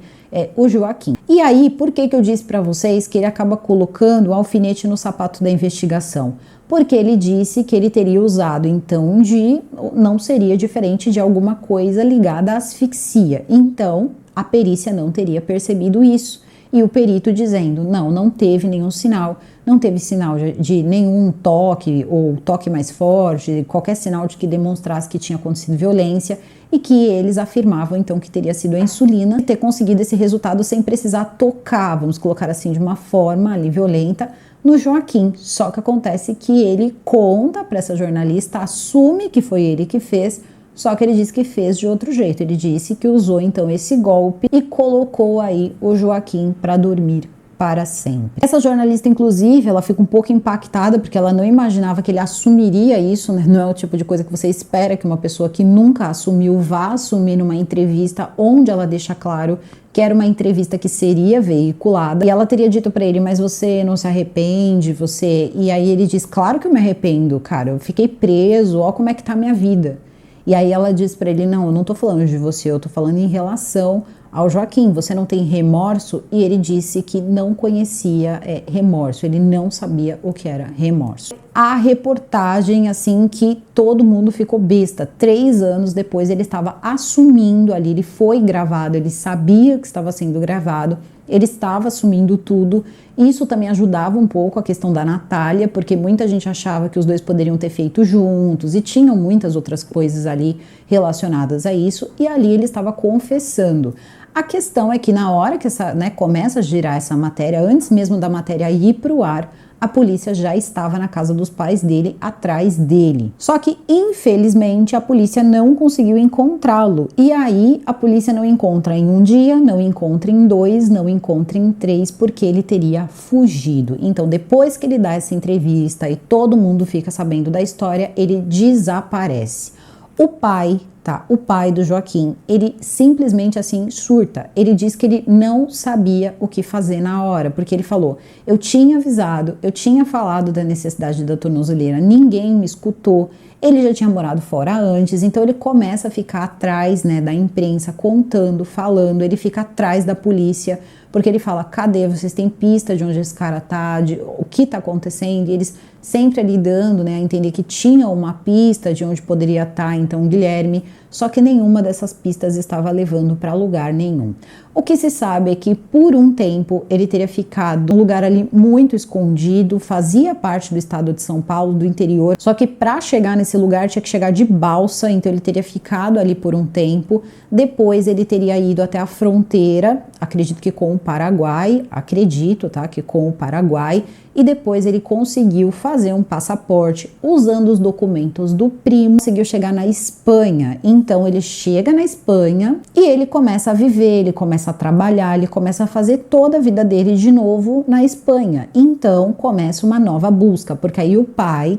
o Joaquim. E aí, por que eu disse para vocês que ele acaba colocando o alfinete no sapato da investigação? Porque ele disse que ele teria usado, então, não seria diferente de alguma coisa ligada à asfixia. Então, a perícia não teria percebido isso. E o perito dizendo, não teve nenhum sinal, não teve sinal de nenhum toque ou toque mais forte, qualquer sinal de que demonstrasse que tinha acontecido violência, e que eles afirmavam então que teria sido a insulina e ter conseguido esse resultado sem precisar tocar, vamos colocar assim, de uma forma ali violenta, no Joaquim. Só que acontece que ele conta para essa jornalista, assume que foi ele que fez, só que ele disse que fez de outro jeito. Ele disse que usou então esse golpe e colocou aí o Joaquim para dormir para sempre. Essa jornalista, inclusive, ela fica um pouco impactada porque ela não imaginava que ele assumiria isso, né? Não é o tipo de coisa que você espera que uma pessoa que nunca assumiu vá assumir numa entrevista onde ela deixa claro que era uma entrevista que seria veiculada, e ela teria dito para ele, mas você não se arrepende, E aí ele diz, claro que eu me arrependo, cara, eu fiquei preso, ó como é que tá a minha vida. E aí ela diz para ele, não, eu não tô falando de você, eu tô falando em relação ao Joaquim, você não tem remorso? E ele disse que não conhecia remorso, ele não sabia o que era remorso. A reportagem, assim, que todo mundo ficou besta. 3 anos depois ele estava assumindo ali, ele foi gravado, ele sabia que estava sendo gravado, ele estava assumindo tudo. Isso também ajudava um pouco a questão da Natália, porque muita gente achava que os dois poderiam ter feito juntos e tinham muitas outras coisas ali relacionadas a isso, e ali ele estava confessando. A questão é que na hora que começa a girar essa matéria, antes mesmo da matéria ir para o ar, a polícia já estava na casa dos pais dele, atrás dele. Só que, infelizmente, a polícia não conseguiu encontrá-lo. E aí, a polícia não encontra em um dia, não encontra em 2, não encontra em 3, porque ele teria fugido. Então, depois que ele dá essa entrevista e todo mundo fica sabendo da história, ele desaparece. O pai do Joaquim, ele simplesmente assim surta. Ele diz que ele não sabia o que fazer na hora, porque ele falou, eu tinha avisado, eu tinha falado da necessidade da tornozeleira, ninguém me escutou, Ele já tinha morado fora antes, então ele começa a ficar atrás, né, da imprensa, contando, falando, ele fica atrás da polícia, porque ele fala, cadê? Vocês têm pista de onde esse cara tá, de o que tá acontecendo? E eles sempre ali dando, né, a entender que tinha uma pista de onde poderia estar, então, Guilherme, só que nenhuma dessas pistas estava levando para lugar nenhum. O que se sabe é que por um tempo ele teria ficado num lugar ali muito escondido, fazia parte do estado de São Paulo, do interior, só que para chegar nesse lugar tinha que chegar de balsa, então ele teria ficado ali por um tempo. Depois ele teria ido até a fronteira, acredito que com o Paraguai, que com o Paraguai, e depois ele conseguiu fazer um passaporte usando os documentos do primo, conseguiu chegar na Espanha. Então ele chega na Espanha e ele começa a viver, ele começa a trabalhar, ele começa a fazer toda a vida dele de novo na Espanha. Então começa uma nova busca, porque aí o pai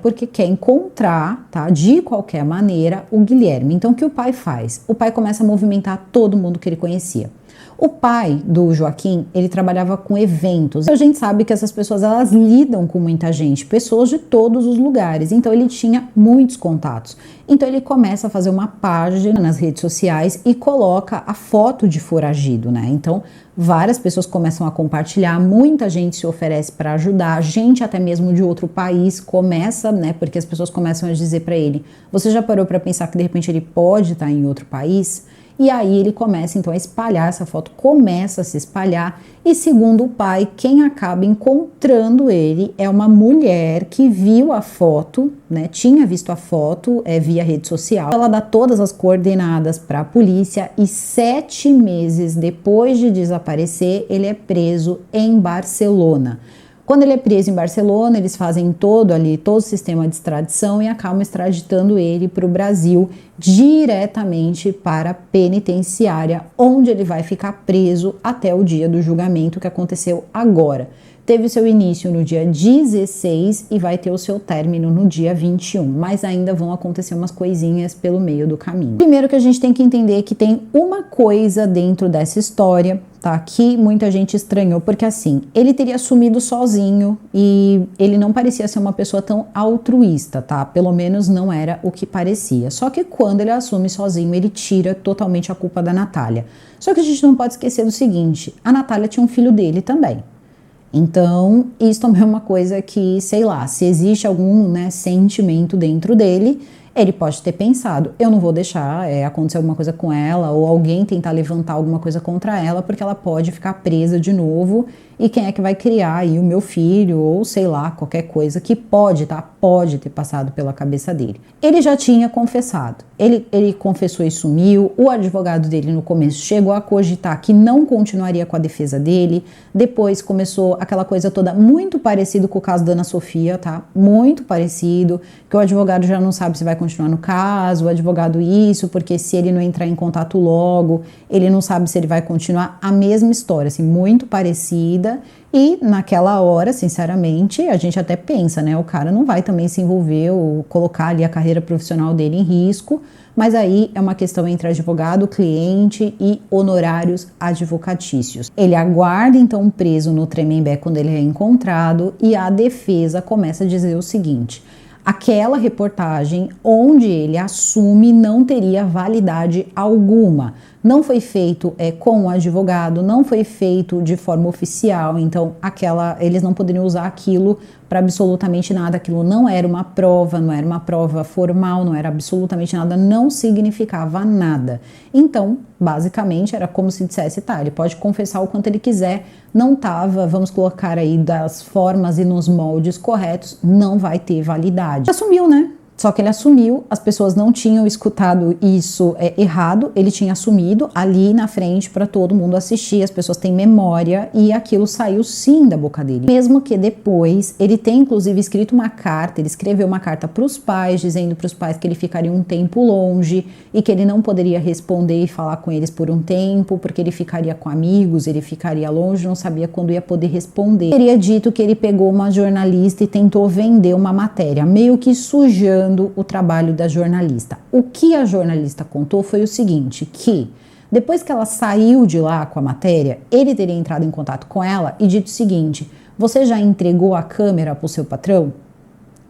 porque quer encontrar, tá, de qualquer maneira, o Guilherme. Então o que o pai faz? O pai começa a movimentar todo mundo que ele conhecia. O pai do Joaquim, ele trabalhava com eventos. A gente sabe que essas pessoas, elas lidam com muita gente, pessoas de todos os lugares. Então ele tinha muitos contatos. Então ele começa a fazer uma página nas redes sociais e coloca a foto de foragido, né? Então várias pessoas começam a compartilhar, muita gente se oferece para ajudar, gente até mesmo de outro país começa, né? Porque as pessoas começam a dizer para ele, você já parou para pensar que de repente ele pode estar em outro país? E aí ele começa então a espalhar essa foto, começa a se espalhar, e segundo o pai, quem acaba encontrando ele é uma mulher que viu a foto, né, tinha visto a foto via rede social. Ela dá todas as coordenadas para a polícia e 7 meses depois de desaparecer, ele é preso em Barcelona. Quando ele é preso em Barcelona, eles fazem todo o sistema de extradição e acabam extraditando ele para o Brasil, diretamente para a penitenciária, onde ele vai ficar preso até o dia do julgamento, que aconteceu agora. Teve seu início no dia 16 e vai ter o seu término no dia 21, mas ainda vão acontecer umas coisinhas pelo meio do caminho. Primeiro que a gente tem que entender que tem uma coisa dentro dessa história, tá, que muita gente estranhou, porque assim, ele teria sumido sozinho e ele não parecia ser uma pessoa tão altruísta, tá? Pelo menos não era o que parecia. Só que quando ele assume sozinho, ele tira totalmente a culpa da Natália. Só que a gente não pode esquecer do seguinte, a Natália tinha um filho dele também. Então, isso também é uma coisa que, sei lá, se existe algum, né, sentimento dentro dele, ele pode ter pensado, eu não vou deixar acontecer alguma coisa com ela, ou alguém tentar levantar alguma coisa contra ela, porque ela pode ficar presa de novo, e quem é que vai criar aí o meu filho, ou sei lá, qualquer coisa que pode ter passado pela cabeça dele. Ele já tinha confessado, ele confessou e sumiu, o advogado dele no começo chegou a cogitar que não continuaria com a defesa dele, depois começou aquela coisa toda muito parecido com o caso da Ana Sofia, tá? Muito parecido, que o advogado já não sabe se vai continuar no caso, o advogado isso, porque se ele não entrar em contato logo, ele não sabe se ele vai continuar, a mesma história, assim, muito parecida. E naquela hora, sinceramente, a gente até pensa, né? O cara não vai também se envolver ou colocar ali a carreira profissional dele em risco, mas aí é uma questão entre advogado, cliente e honorários advocatícios. Ele aguarda então preso no Tremembé quando ele é encontrado e a defesa começa a dizer o seguinte: aquela reportagem onde ele assume não teria validade alguma. Não foi feito com o advogado, não foi feito de forma oficial, então eles não poderiam usar aquilo para absolutamente nada, aquilo não era uma prova formal, não era absolutamente nada, não significava nada. Então, basicamente, era como se dissesse, tá, ele pode confessar o quanto ele quiser, não estava, vamos colocar aí das formas e nos moldes corretos, não vai ter validade. Assumiu, né? Só que ele assumiu, as pessoas não tinham escutado isso errado, ele tinha assumido ali na frente para todo mundo assistir, as pessoas têm memória e aquilo saiu sim da boca dele. Mesmo que depois, ele tem inclusive escrito uma carta, ele escreveu uma carta para os pais, dizendo para os pais que ele ficaria um tempo longe e que ele não poderia responder e falar com eles por um tempo, porque ele ficaria com amigos, ele ficaria longe, não sabia quando ia poder responder. Teria dito que ele pegou uma jornalista e tentou vender uma matéria, meio que sujando o trabalho da jornalista. O que a jornalista contou foi o seguinte, que depois que ela saiu de lá com a matéria, ele teria entrado em contato com ela e dito o seguinte: você já entregou a câmera para o seu patrão?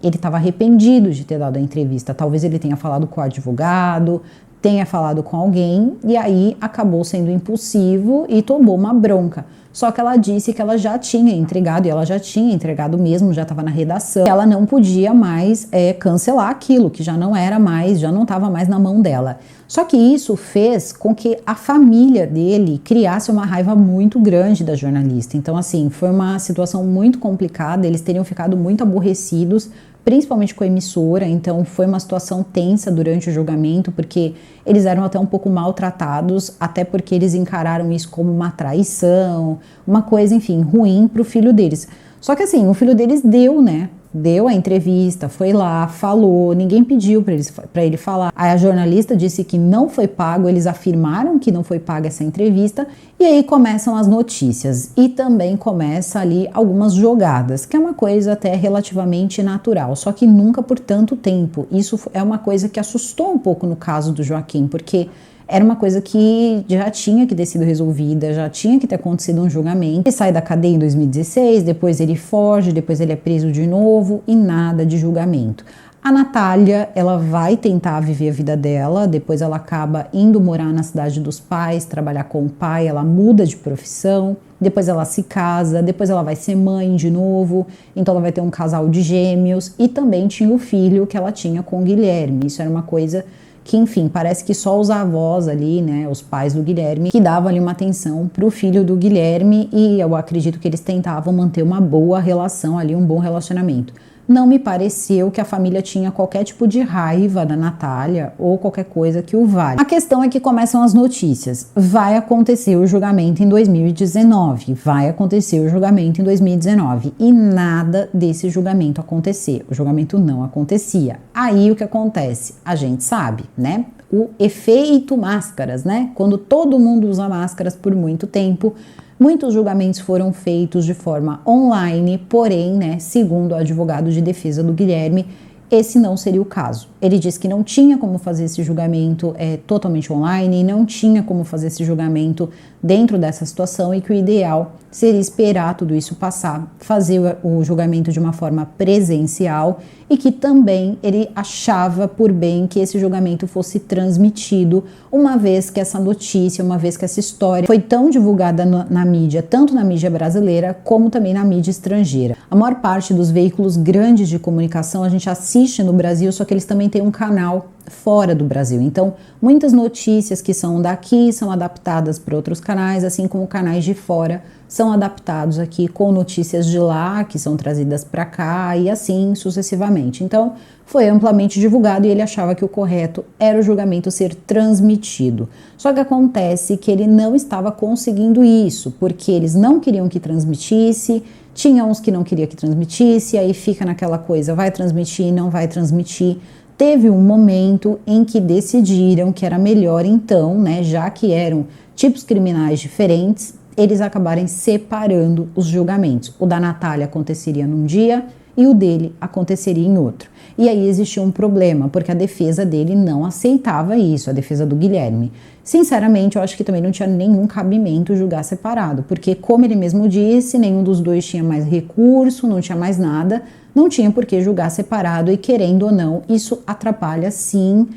Ele estava arrependido de ter dado a entrevista. Talvez ele tenha falado com o advogado, tenha falado com alguém e aí acabou sendo impulsivo e tomou uma bronca. Só que ela disse que ela já tinha entregado, e ela já tinha entregado mesmo, já estava na redação, que ela não podia mais cancelar aquilo, que já não era mais, já não estava mais na mão dela. Só que isso fez com que a família dele criasse uma raiva muito grande da jornalista. Então, assim, foi uma situação muito complicada, eles teriam ficado muito aborrecidos, principalmente com a emissora, então foi uma situação tensa durante o julgamento, porque eles eram até um pouco maltratados, até porque eles encararam isso como uma traição, uma coisa, enfim, ruim para o filho deles. Só que assim, o filho deles deu a entrevista, foi lá, falou, ninguém pediu para ele falar. Aí a jornalista disse que não foi pago, eles afirmaram que não foi paga essa entrevista, e aí começam as notícias. E também começa ali algumas jogadas, que é uma coisa até relativamente natural, só que nunca por tanto tempo. Isso é uma coisa que assustou um pouco no caso do Joaquim, porque era uma coisa que já tinha que ter sido resolvida, já tinha que ter acontecido um julgamento. Ele sai da cadeia em 2016, depois ele foge, depois ele é preso de novo e nada de julgamento. A Natália, ela vai tentar viver a vida dela, depois ela acaba indo morar na cidade dos pais, trabalhar com o pai, ela muda de profissão, depois ela se casa, depois ela vai ser mãe de novo, então ela vai ter um casal de gêmeos e também tinha o filho que ela tinha com o Guilherme. Isso era uma coisa que, enfim, parece que só os avós ali, né, os pais do Guilherme, que davam ali uma atenção pro filho do Guilherme e eu acredito que eles tentavam manter uma boa relação ali, um bom relacionamento. Não me pareceu que a família tinha qualquer tipo de raiva da Natália ou qualquer coisa que o valha. A questão é que começam as notícias. Vai acontecer o julgamento em 2019, vai acontecer o julgamento em 2019 e nada desse julgamento acontecer. O julgamento não acontecia. Aí o que acontece? A gente sabe, né? O efeito máscaras, né? Quando todo mundo usa máscaras por muito tempo, muitos julgamentos foram feitos de forma online, porém, né, segundo o advogado de defesa do Guilherme, esse não seria o caso. Ele disse que não tinha como fazer esse julgamento totalmente online, não tinha como fazer esse julgamento dentro dessa situação e que o ideal seria esperar tudo isso passar, fazer o julgamento de uma forma presencial e que também ele achava por bem que esse julgamento fosse transmitido, uma vez que essa notícia, uma vez que essa história foi tão divulgada na mídia, tanto na mídia brasileira como também na mídia estrangeira. A maior parte dos veículos grandes de comunicação a gente assiste no Brasil, só que eles também têm um canal fora do Brasil. Então, muitas notícias que são daqui são adaptadas para outros canais, assim como canais de fora são adaptados aqui com notícias de lá, que são trazidas para cá e assim sucessivamente. Então, foi amplamente divulgado e ele achava que o correto era o julgamento ser transmitido. Só que acontece que ele não estava conseguindo isso, porque eles não queriam que transmitisse, tinha uns que não queriam que transmitisse, aí fica naquela coisa, vai transmitir, não vai transmitir. Teve um momento em que decidiram que era melhor então, né, já que eram tipos criminais diferentes, eles acabarem separando os julgamentos. O da Natália aconteceria num dia e o dele aconteceria em outro. E aí existia um problema, porque a defesa dele não aceitava isso, a defesa do Guilherme. Sinceramente, eu acho que também não tinha nenhum cabimento julgar separado, porque como ele mesmo disse, nenhum dos dois tinha mais recurso, não tinha mais nada, não tinha por que julgar separado e querendo ou não, isso atrapalha sim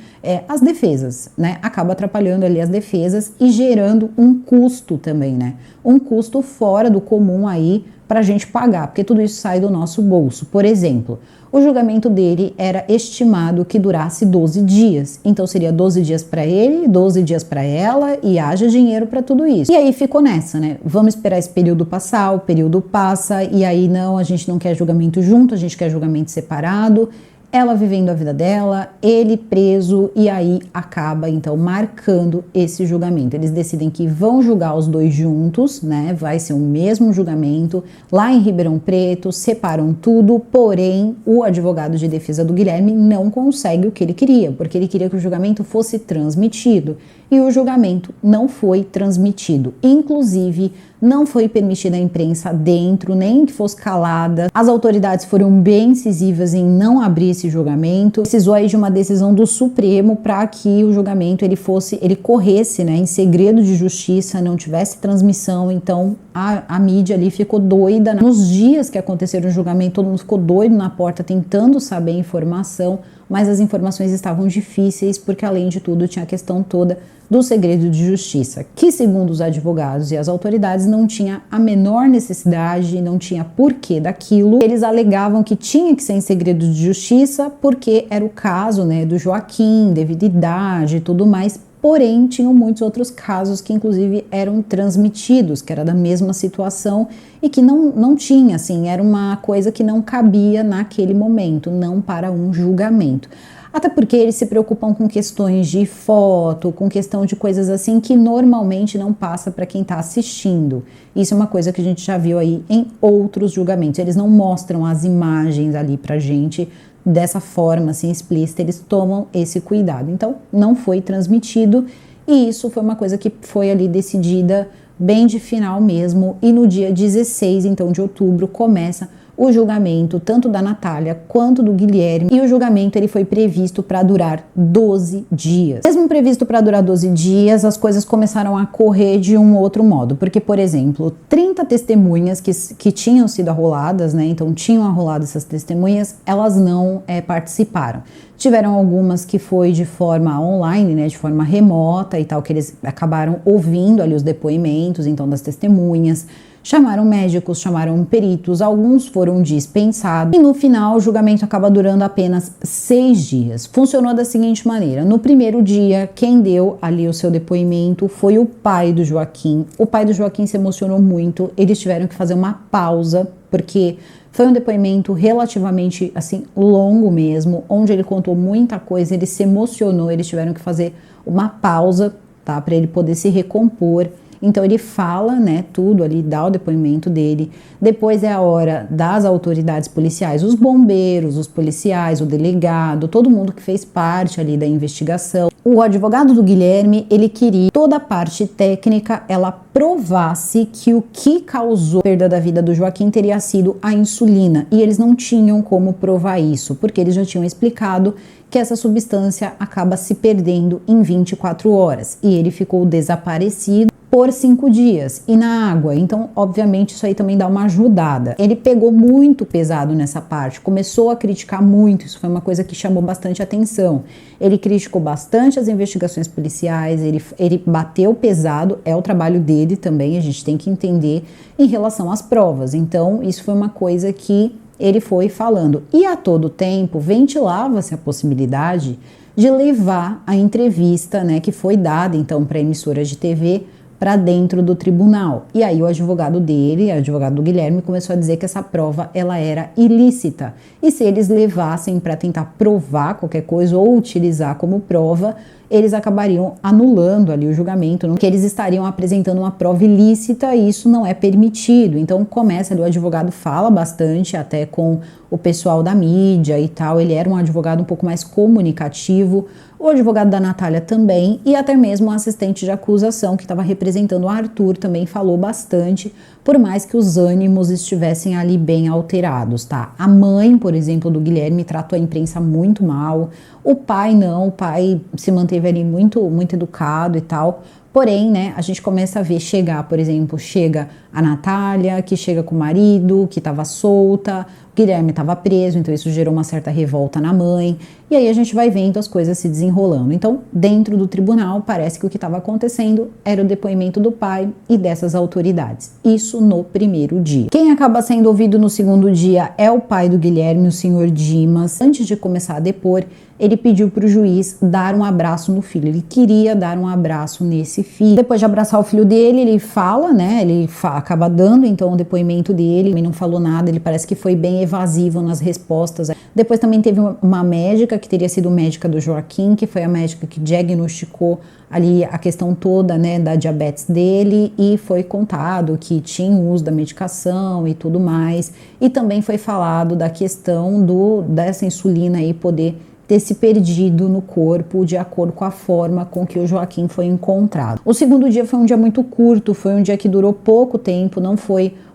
as defesas, né? Acaba atrapalhando ali as defesas e gerando um custo também, né? Um custo fora do comum aí para a gente pagar, porque tudo isso sai do nosso bolso. Por exemplo, o julgamento dele era estimado que durasse 12 dias, então seria 12 dias para ele, 12 dias para ela e haja dinheiro para tudo isso. E aí ficou nessa, né? Vamos esperar esse período passar, o período passa e aí não, a gente não quer julgamento junto, a gente quer julgamento separado. Ela vivendo a vida dela, ele preso e aí acaba então marcando esse julgamento. Eles decidem que vão julgar os dois juntos, né? Vai ser o mesmo julgamento lá em Ribeirão Preto, separam tudo, porém o advogado de defesa do Guilherme não consegue o que ele queria, porque ele queria que o julgamento fosse transmitido e o julgamento não foi transmitido. Inclusive, Não foi permitida a imprensa dentro, nem que fosse calada. As autoridades foram bem incisivas em não abrir esse julgamento. Precisou aí de uma decisão do Supremo para que o julgamento ele corresse, né, em segredo de justiça, não tivesse transmissão. Então a mídia ali ficou doida. Nos dias que aconteceram o julgamento, todo mundo ficou doido na porta tentando saber a informação, mas as informações estavam difíceis porque, além de tudo, tinha a questão toda do segredo de justiça, que, segundo os advogados e as autoridades, não tinha a menor necessidade, não tinha porquê daquilo. Eles alegavam que tinha que ser em segredo de justiça porque era o caso, né, do Joaquim, devido à idade e tudo mais. Porém, tinham muitos outros casos que, inclusive, eram transmitidos, que era da mesma situação e que não tinha, assim, era uma coisa que não cabia naquele momento, não para um julgamento. Até porque eles se preocupam com questões de foto, com questão de coisas assim que normalmente não passa para quem está assistindo. Isso é uma coisa que a gente já viu aí em outros julgamentos. Eles não mostram as imagens ali pra gente dessa forma assim explícita, eles tomam esse cuidado. Então, não foi transmitido e isso foi uma coisa que foi ali decidida bem de final mesmo. E no dia 16, então, de outubro, começa o julgamento tanto da Natália quanto do Guilherme, e o julgamento ele foi previsto para durar 12 dias. Mesmo previsto para durar 12 dias, as coisas começaram a correr de um outro modo, porque, por exemplo, 30 testemunhas que tinham sido arroladas, né, então tinham arrolado essas testemunhas, elas não participaram. Tiveram algumas que foi de forma online, né, de forma remota e tal, que eles acabaram ouvindo ali os depoimentos, então, das testemunhas. Chamaram médicos, chamaram peritos, alguns foram dispensados e no final o julgamento acaba durando apenas 6 dias. Funcionou da seguinte maneira: no primeiro dia, quem deu ali o seu depoimento foi o pai do Joaquim. O pai do Joaquim se emocionou muito, eles tiveram que fazer uma pausa, porque foi um depoimento relativamente assim longo mesmo, onde ele contou muita coisa, ele se emocionou, eles tiveram que fazer uma pausa, tá, para ele poder se recompor. Então ele fala, né, tudo ali, dá o depoimento dele. Depois é a hora das autoridades policiais, os bombeiros, os policiais, o delegado, todo mundo que fez parte ali da investigação. O advogado do Guilherme, ele queria toda a parte técnica, ela provasse que o que causou a perda da vida do Joaquim teria sido a insulina. E eles não tinham como provar isso, porque eles já tinham explicado que essa substância acaba se perdendo em 24 horas. E ele ficou desaparecido por 5 dias e na água, então obviamente isso aí também dá uma ajudada. Ele pegou muito pesado nessa parte, começou a criticar muito, isso foi uma coisa que chamou bastante atenção. Ele criticou bastante as investigações policiais, ele bateu pesado, é o trabalho dele também, a gente tem que entender em relação às provas. Então isso foi uma coisa que ele foi falando, e a todo tempo ventilava-se a possibilidade de levar a entrevista, né, que foi dada então para emissoras de TV para dentro do tribunal. E aí o advogado dele, o advogado do Guilherme, começou a dizer que essa prova ela era ilícita. E se eles levassem para tentar provar qualquer coisa ou utilizar como prova, eles acabariam anulando ali o julgamento, que eles estariam apresentando uma prova ilícita e isso não é permitido. Então começa ali, o advogado fala bastante até com o pessoal da mídia e tal, ele era um advogado um pouco mais comunicativo, o advogado da Natália também, e até mesmo o assistente de acusação que estava representando o Arthur também falou bastante, por mais que os ânimos estivessem ali bem alterados, tá? A mãe, por exemplo, do Guilherme tratou a imprensa muito mal, o pai não, o pai se manteve ali muito educado e tal. Porém, né, a gente começa a ver chegar, por exemplo, chega a Natália, que chega com o marido, que estava solta, o Guilherme estava preso, então isso gerou uma certa revolta na mãe, e aí a gente vai vendo as coisas se desenrolando. Então, dentro do tribunal, parece que o que estava acontecendo era o depoimento do pai e dessas autoridades. Isso no primeiro dia. Quem acaba sendo ouvido no segundo dia é o pai do Guilherme, o senhor Dimas. Antes de começar a depor, ele pediu para o juiz dar um abraço no filho, ele queria dar um abraço nesse filho. Depois de abraçar o filho dele, ele fala, né, acaba dando então o depoimento dele, ele não falou nada, ele parece que foi bem evasivo nas respostas. Depois também teve uma médica, que teria sido médica do Joaquim, que foi a médica que diagnosticou ali a questão toda, né, da diabetes dele, e foi contado que tinha o uso da medicação e tudo mais, e também foi falado da questão dessa insulina aí poder ter se perdido no corpo de acordo com a forma com que o Joaquim foi encontrado. O segundo dia foi um dia muito curto, foi um dia que durou pouco tempo,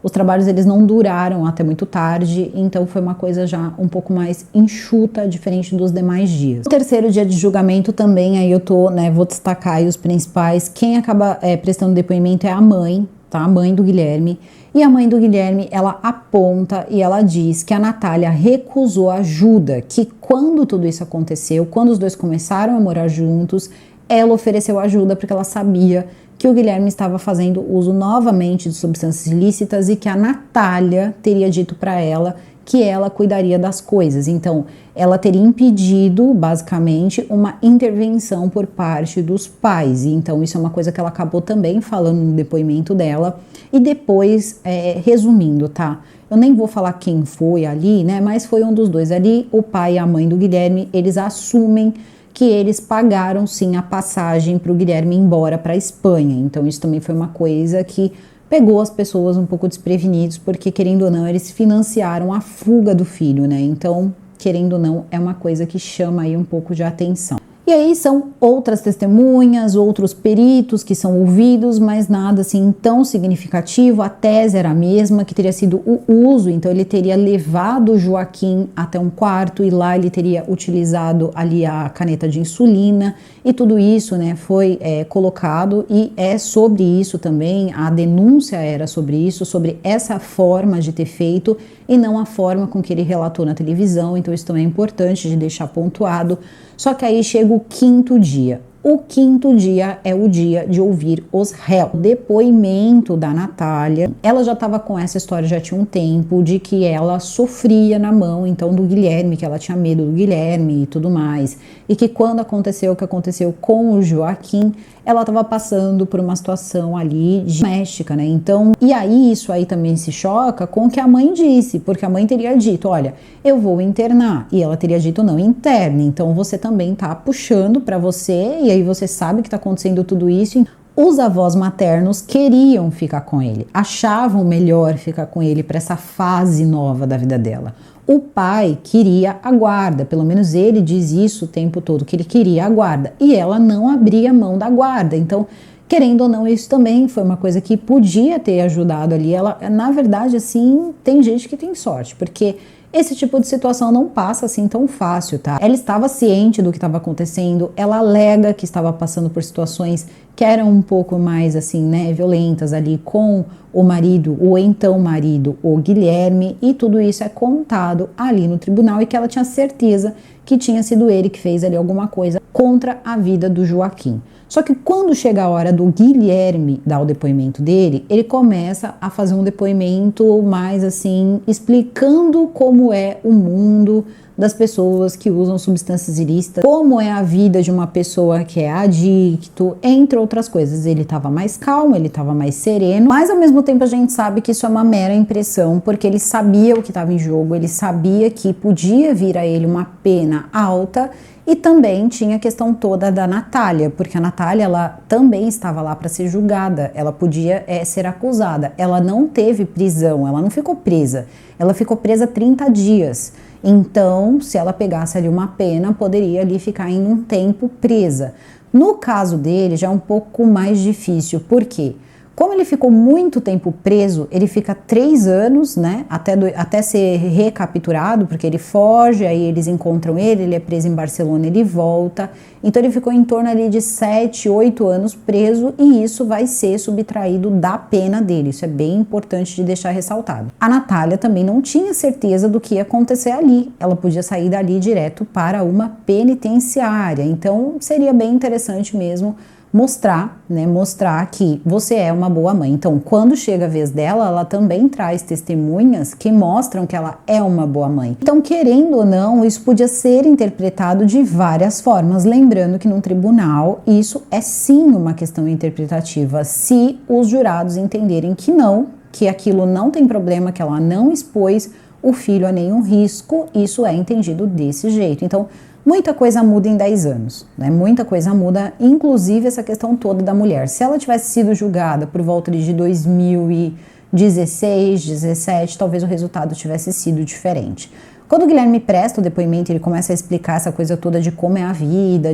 os trabalhos eles não duraram até muito tarde, então foi uma coisa já um pouco mais enxuta, diferente dos demais dias. O terceiro dia de julgamento também, aí vou destacar aí os principais. Quem acaba prestando depoimento é a mãe, tá? A mãe do Guilherme. E a mãe do Guilherme, ela aponta e ela diz que a Natália recusou ajuda, que quando tudo isso aconteceu, quando os dois começaram a morar juntos, ela ofereceu ajuda porque ela sabia que o Guilherme estava fazendo uso novamente de substâncias ilícitas e que a Natália teria dito para ela que ela cuidaria das coisas. Então, ela teria impedido, basicamente, uma intervenção por parte dos pais. Então, isso é uma coisa que ela acabou também falando no depoimento dela. E depois, resumindo, tá? Eu nem vou falar quem foi ali, né? Mas foi um dos dois ali, o pai e a mãe do Guilherme, eles assumem que eles pagaram, sim, a passagem para o Guilherme ir embora para a Espanha. Então, isso também foi uma coisa que pegou as pessoas um pouco desprevenidos, porque, querendo ou não, eles financiaram a fuga do filho, né? Então, querendo ou não, é uma coisa que chama aí um pouco de atenção. E aí são outras testemunhas, outros peritos que são ouvidos, mas nada assim tão significativo. A tese era a mesma, que teria sido o uso, então ele teria levado o Joaquim até um quarto e lá ele teria utilizado ali a caneta de insulina e tudo isso, né, foi colocado e é sobre isso também, a denúncia era sobre isso, sobre essa forma de ter feito e não a forma com que ele relatou na televisão, então isso também é importante de deixar pontuado. Só que aí chega o quinto dia. O quinto dia é o dia de ouvir os réus. O depoimento da Natália, ela já estava com essa história já tinha um tempo, de que ela sofria na mão, então, do Guilherme, que ela tinha medo do Guilherme e tudo mais. E que quando aconteceu o que aconteceu com o Joaquim, ela estava passando por uma situação ali doméstica, né? Então, e aí isso aí também se choca com o que a mãe disse, porque a mãe teria dito, olha, eu vou internar, e ela teria dito, não, interne, então você também tá puxando para você, e aí você sabe que tá acontecendo tudo isso. Os avós maternos queriam ficar com ele, achavam melhor ficar com ele para essa fase nova da vida dela. O pai queria a guarda, pelo menos ele diz isso o tempo todo, que ele queria a guarda, e ela não abria mão da guarda. Então, querendo ou não, isso também foi uma coisa que podia ter ajudado ali. Ela, na verdade, assim, tem gente que tem sorte, porque esse tipo de situação não passa assim tão fácil, tá? Ela estava ciente do que estava acontecendo, ela alega que estava passando por situações que eram um pouco mais assim, né, violentas ali com o marido, o então marido, o Guilherme, e tudo isso é contado ali no tribunal e que ela tinha certeza que tinha sido ele que fez ali alguma coisa contra a vida do Joaquim. Só que quando chega a hora do Guilherme dar o depoimento dele, ele começa a fazer um depoimento mais assim, explicando como é o mundo das pessoas que usam substâncias ilícitas, como é a vida de uma pessoa que é adicto, entre outras coisas. Ele estava mais calmo, ele estava mais sereno, mas ao mesmo tempo a gente sabe que isso é uma mera impressão, porque ele sabia o que estava em jogo, ele sabia que podia vir a ele uma pena alta. E também tinha a questão toda da Natália, porque a Natália, ela também estava lá para ser julgada, ela podia ser acusada. Ela não teve prisão, ela não ficou presa, ela ficou presa 30 dias. Então, se ela pegasse ali uma pena, poderia ali ficar em um tempo presa. No caso dele, já é um pouco mais difícil, por quê? Como ele ficou muito tempo preso, ele fica 3 anos, né, até ser recapturado, porque ele foge, aí eles encontram ele é preso em Barcelona, ele volta. Então ele ficou em torno ali de 7, 8 anos preso e isso vai ser subtraído da pena dele. Isso é bem importante de deixar ressaltado. A Natália também não tinha certeza do que ia acontecer ali. Ela podia sair dali direto para uma penitenciária. Então seria bem interessante mesmo mostrar que você é uma boa mãe. Então, quando chega a vez dela, ela também traz testemunhas que mostram que ela é uma boa mãe. Então, querendo ou não, isso podia ser interpretado de várias formas, lembrando que num tribunal isso é sim uma questão interpretativa, se os jurados entenderem que não, que aquilo não tem problema, que ela não expôs o filho a nenhum risco, isso é entendido desse jeito. Então, muita coisa muda em 10 anos, né? Muita coisa muda, inclusive essa questão toda da mulher. Se ela tivesse sido julgada por volta de 2016, 17, talvez o resultado tivesse sido diferente. Quando o Guilherme presta o depoimento, ele começa a explicar essa coisa toda de como é a vida,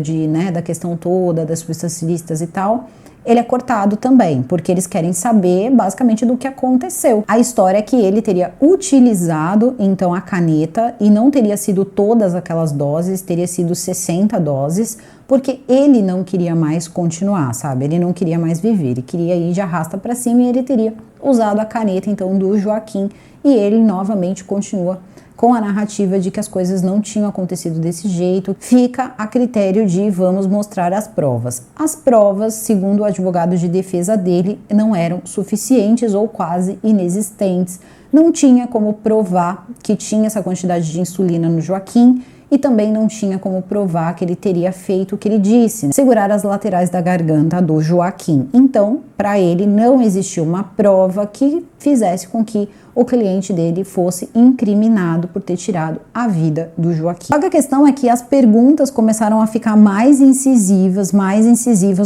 da questão toda, das substâncias ilícitas e tal, ele é cortado também, porque eles querem saber basicamente do que aconteceu. A história é que ele teria utilizado então a caneta e não teria sido todas aquelas doses, teria sido 60 doses, porque ele não queria mais continuar, sabe? Ele não queria mais viver, ele queria ir de arrasta para cima e ele teria usado a caneta então do Joaquim e ele novamente continua com a narrativa de que as coisas não tinham acontecido desse jeito, fica a critério de vamos mostrar as provas. As provas, segundo o advogado de defesa dele, não eram suficientes ou quase inexistentes. Não tinha como provar que tinha essa quantidade de insulina no Joaquim e também não tinha como provar que ele teria feito o que ele disse, segurar as laterais da garganta do Joaquim. Então, para ele, não existiu uma prova que fizesse com que o cliente dele fosse incriminado por ter tirado a vida do Joaquim. Só que a questão é que as perguntas começaram a ficar mais incisivas.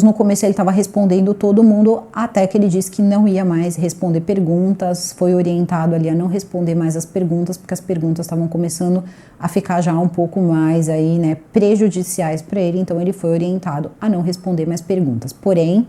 No começo ele estava respondendo todo mundo, até que ele disse que não ia mais responder perguntas, foi orientado ali a não responder mais as perguntas, porque as perguntas estavam começando a ficar já um pouco mais aí, prejudiciais para ele, então ele foi orientado a não responder mais perguntas. Porém,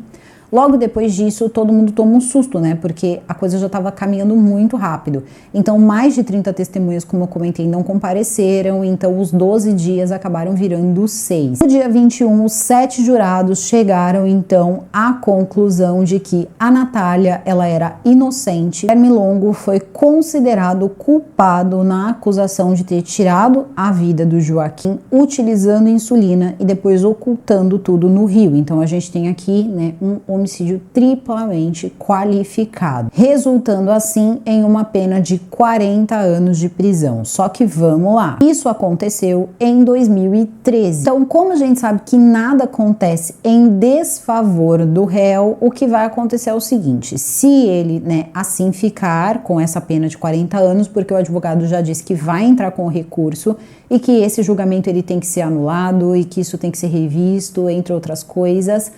logo depois disso, todo mundo toma um susto, porque a coisa já estava caminhando muito rápido. Então, mais de 30 testemunhas, como eu comentei, não compareceram, então os 12 dias acabaram virando 6. No dia 21, os 7 jurados chegaram, então, à conclusão de que a Natália, ela era inocente. Guilherme Longo foi considerado culpado na acusação de ter tirado a vida do Joaquim utilizando insulina e depois ocultando tudo no rio. Então, a gente tem aqui, um homicídio triplamente qualificado, resultando assim em uma pena de 40 anos de prisão. Só que vamos lá, isso aconteceu em 2013. Então, como a gente sabe que nada acontece em desfavor do réu, o que vai acontecer é o seguinte: se ele, assim ficar com essa pena de 40 anos, porque o advogado já disse que vai entrar com o recurso e que esse julgamento ele tem que ser anulado e que isso tem que ser revisto, entre outras coisas,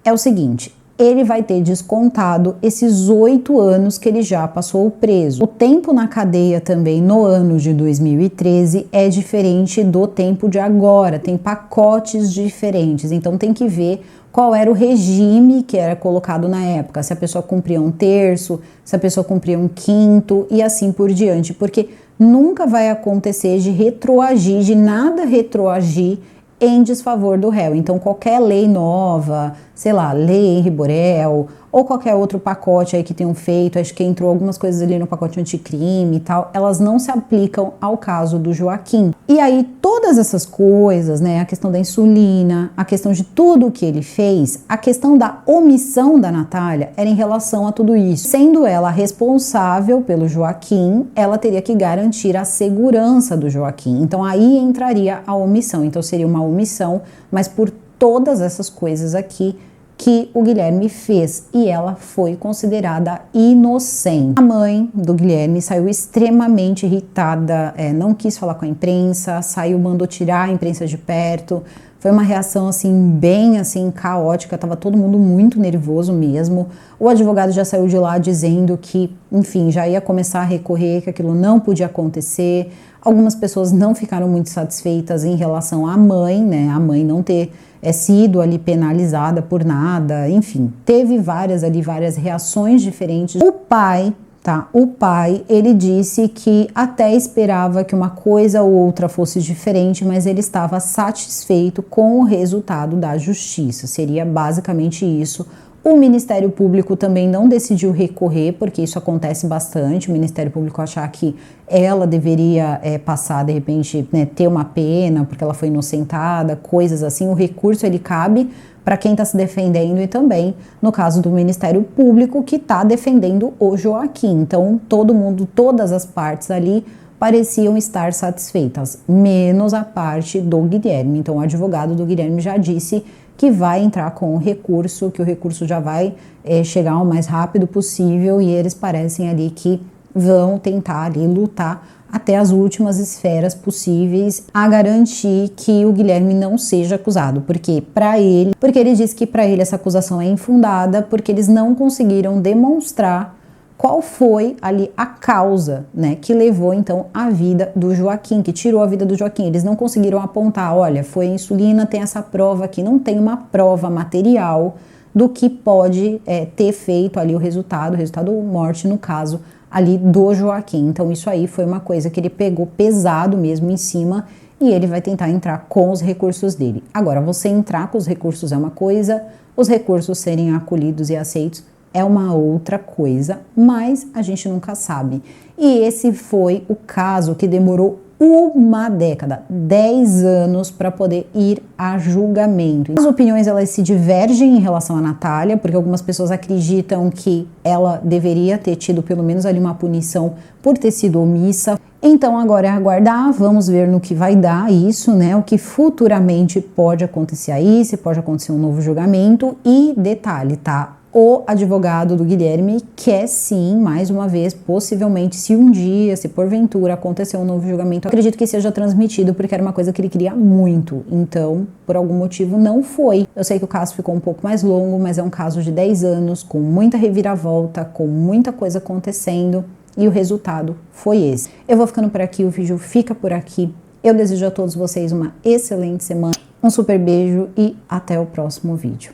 é o seguinte: ele vai ter descontado esses 8 anos que ele já passou preso. O tempo na cadeia também no ano de 2013 é diferente do tempo de agora, tem pacotes diferentes, então tem que ver qual era o regime que era colocado na época, se a pessoa cumpria 1/3, se a pessoa cumpria 1/5 e assim por diante, porque nunca vai acontecer de retroagir, de nada retroagir em desfavor do réu. Então, qualquer lei nova, sei lá, lei Henri Borel, ou qualquer outro pacote aí que tenham feito, acho que entrou algumas coisas ali no pacote anticrime e tal, elas não se aplicam ao caso do Joaquim. E aí, todas essas coisas, a questão da insulina, a questão de tudo o que ele fez, a questão da omissão da Natália era em relação a tudo isso. Sendo ela responsável pelo Joaquim, ela teria que garantir a segurança do Joaquim. Então, aí entraria a omissão. Então, seria uma omissão, mas por todas essas coisas aqui que o Guilherme fez, e ela foi considerada inocente. A mãe do Guilherme saiu extremamente irritada, não quis falar com a imprensa, mandou tirar a imprensa de perto. Foi uma reação bem caótica, tava todo mundo muito nervoso mesmo. O advogado já saiu de lá dizendo que, enfim, já ia começar a recorrer, que aquilo não podia acontecer. Algumas pessoas não ficaram muito satisfeitas em relação à mãe, a mãe não ter sido ali penalizada por nada, enfim, teve várias reações diferentes. O pai, ele disse que até esperava que uma coisa ou outra fosse diferente, mas ele estava satisfeito com o resultado da justiça. Seria basicamente isso. O Ministério Público também não decidiu recorrer, porque isso acontece bastante, o Ministério Público achar que ela deveria passar, de repente, ter uma pena, porque ela foi inocentada, coisas assim. O recurso, ele cabe para quem está se defendendo e também, no caso do Ministério Público, que está defendendo o Joaquim. Então, todo mundo, todas as partes ali pareciam estar satisfeitas, menos a parte do Guilherme. Então, o advogado do Guilherme já disse que vai entrar com o recurso, que o recurso já vai chegar o mais rápido possível, e eles parecem ali que vão tentar ali lutar até as últimas esferas possíveis a garantir que o Guilherme não seja acusado, porque ele diz que para ele essa acusação é infundada, porque eles não conseguiram demonstrar qual foi ali a causa, né, que levou então à vida do Joaquim, que tirou a vida do Joaquim. Eles não conseguiram apontar, olha, foi a insulina, tem essa prova aqui, não tem uma prova material do que pode ter feito ali o resultado morte no caso ali do Joaquim. Então isso aí foi uma coisa que ele pegou pesado mesmo em cima e ele vai tentar entrar com os recursos dele. Agora, você entrar com os recursos é uma coisa, os recursos serem acolhidos e aceitos é uma outra coisa, mas a gente nunca sabe. E esse foi o caso que demorou uma década, 10 anos para poder ir a julgamento. As opiniões elas se divergem em relação a Natália, porque algumas pessoas acreditam que ela deveria ter tido pelo menos ali uma punição por ter sido omissa. Então agora é aguardar, vamos ver no que vai dar isso, né? O que futuramente pode acontecer aí, se pode acontecer um novo julgamento. E detalhe, tá? O advogado do Guilherme quer sim, mais uma vez, possivelmente, se um dia, se porventura acontecer um novo julgamento, eu acredito que seja transmitido, porque era uma coisa que ele queria muito. Então, por algum motivo, não foi. Eu sei que o caso ficou um pouco mais longo, mas é um caso de 10 anos, com muita reviravolta, com muita coisa acontecendo, e o resultado foi esse. Eu vou ficando por aqui, o vídeo fica por aqui. Eu desejo a todos vocês uma excelente semana, um super beijo e até o próximo vídeo.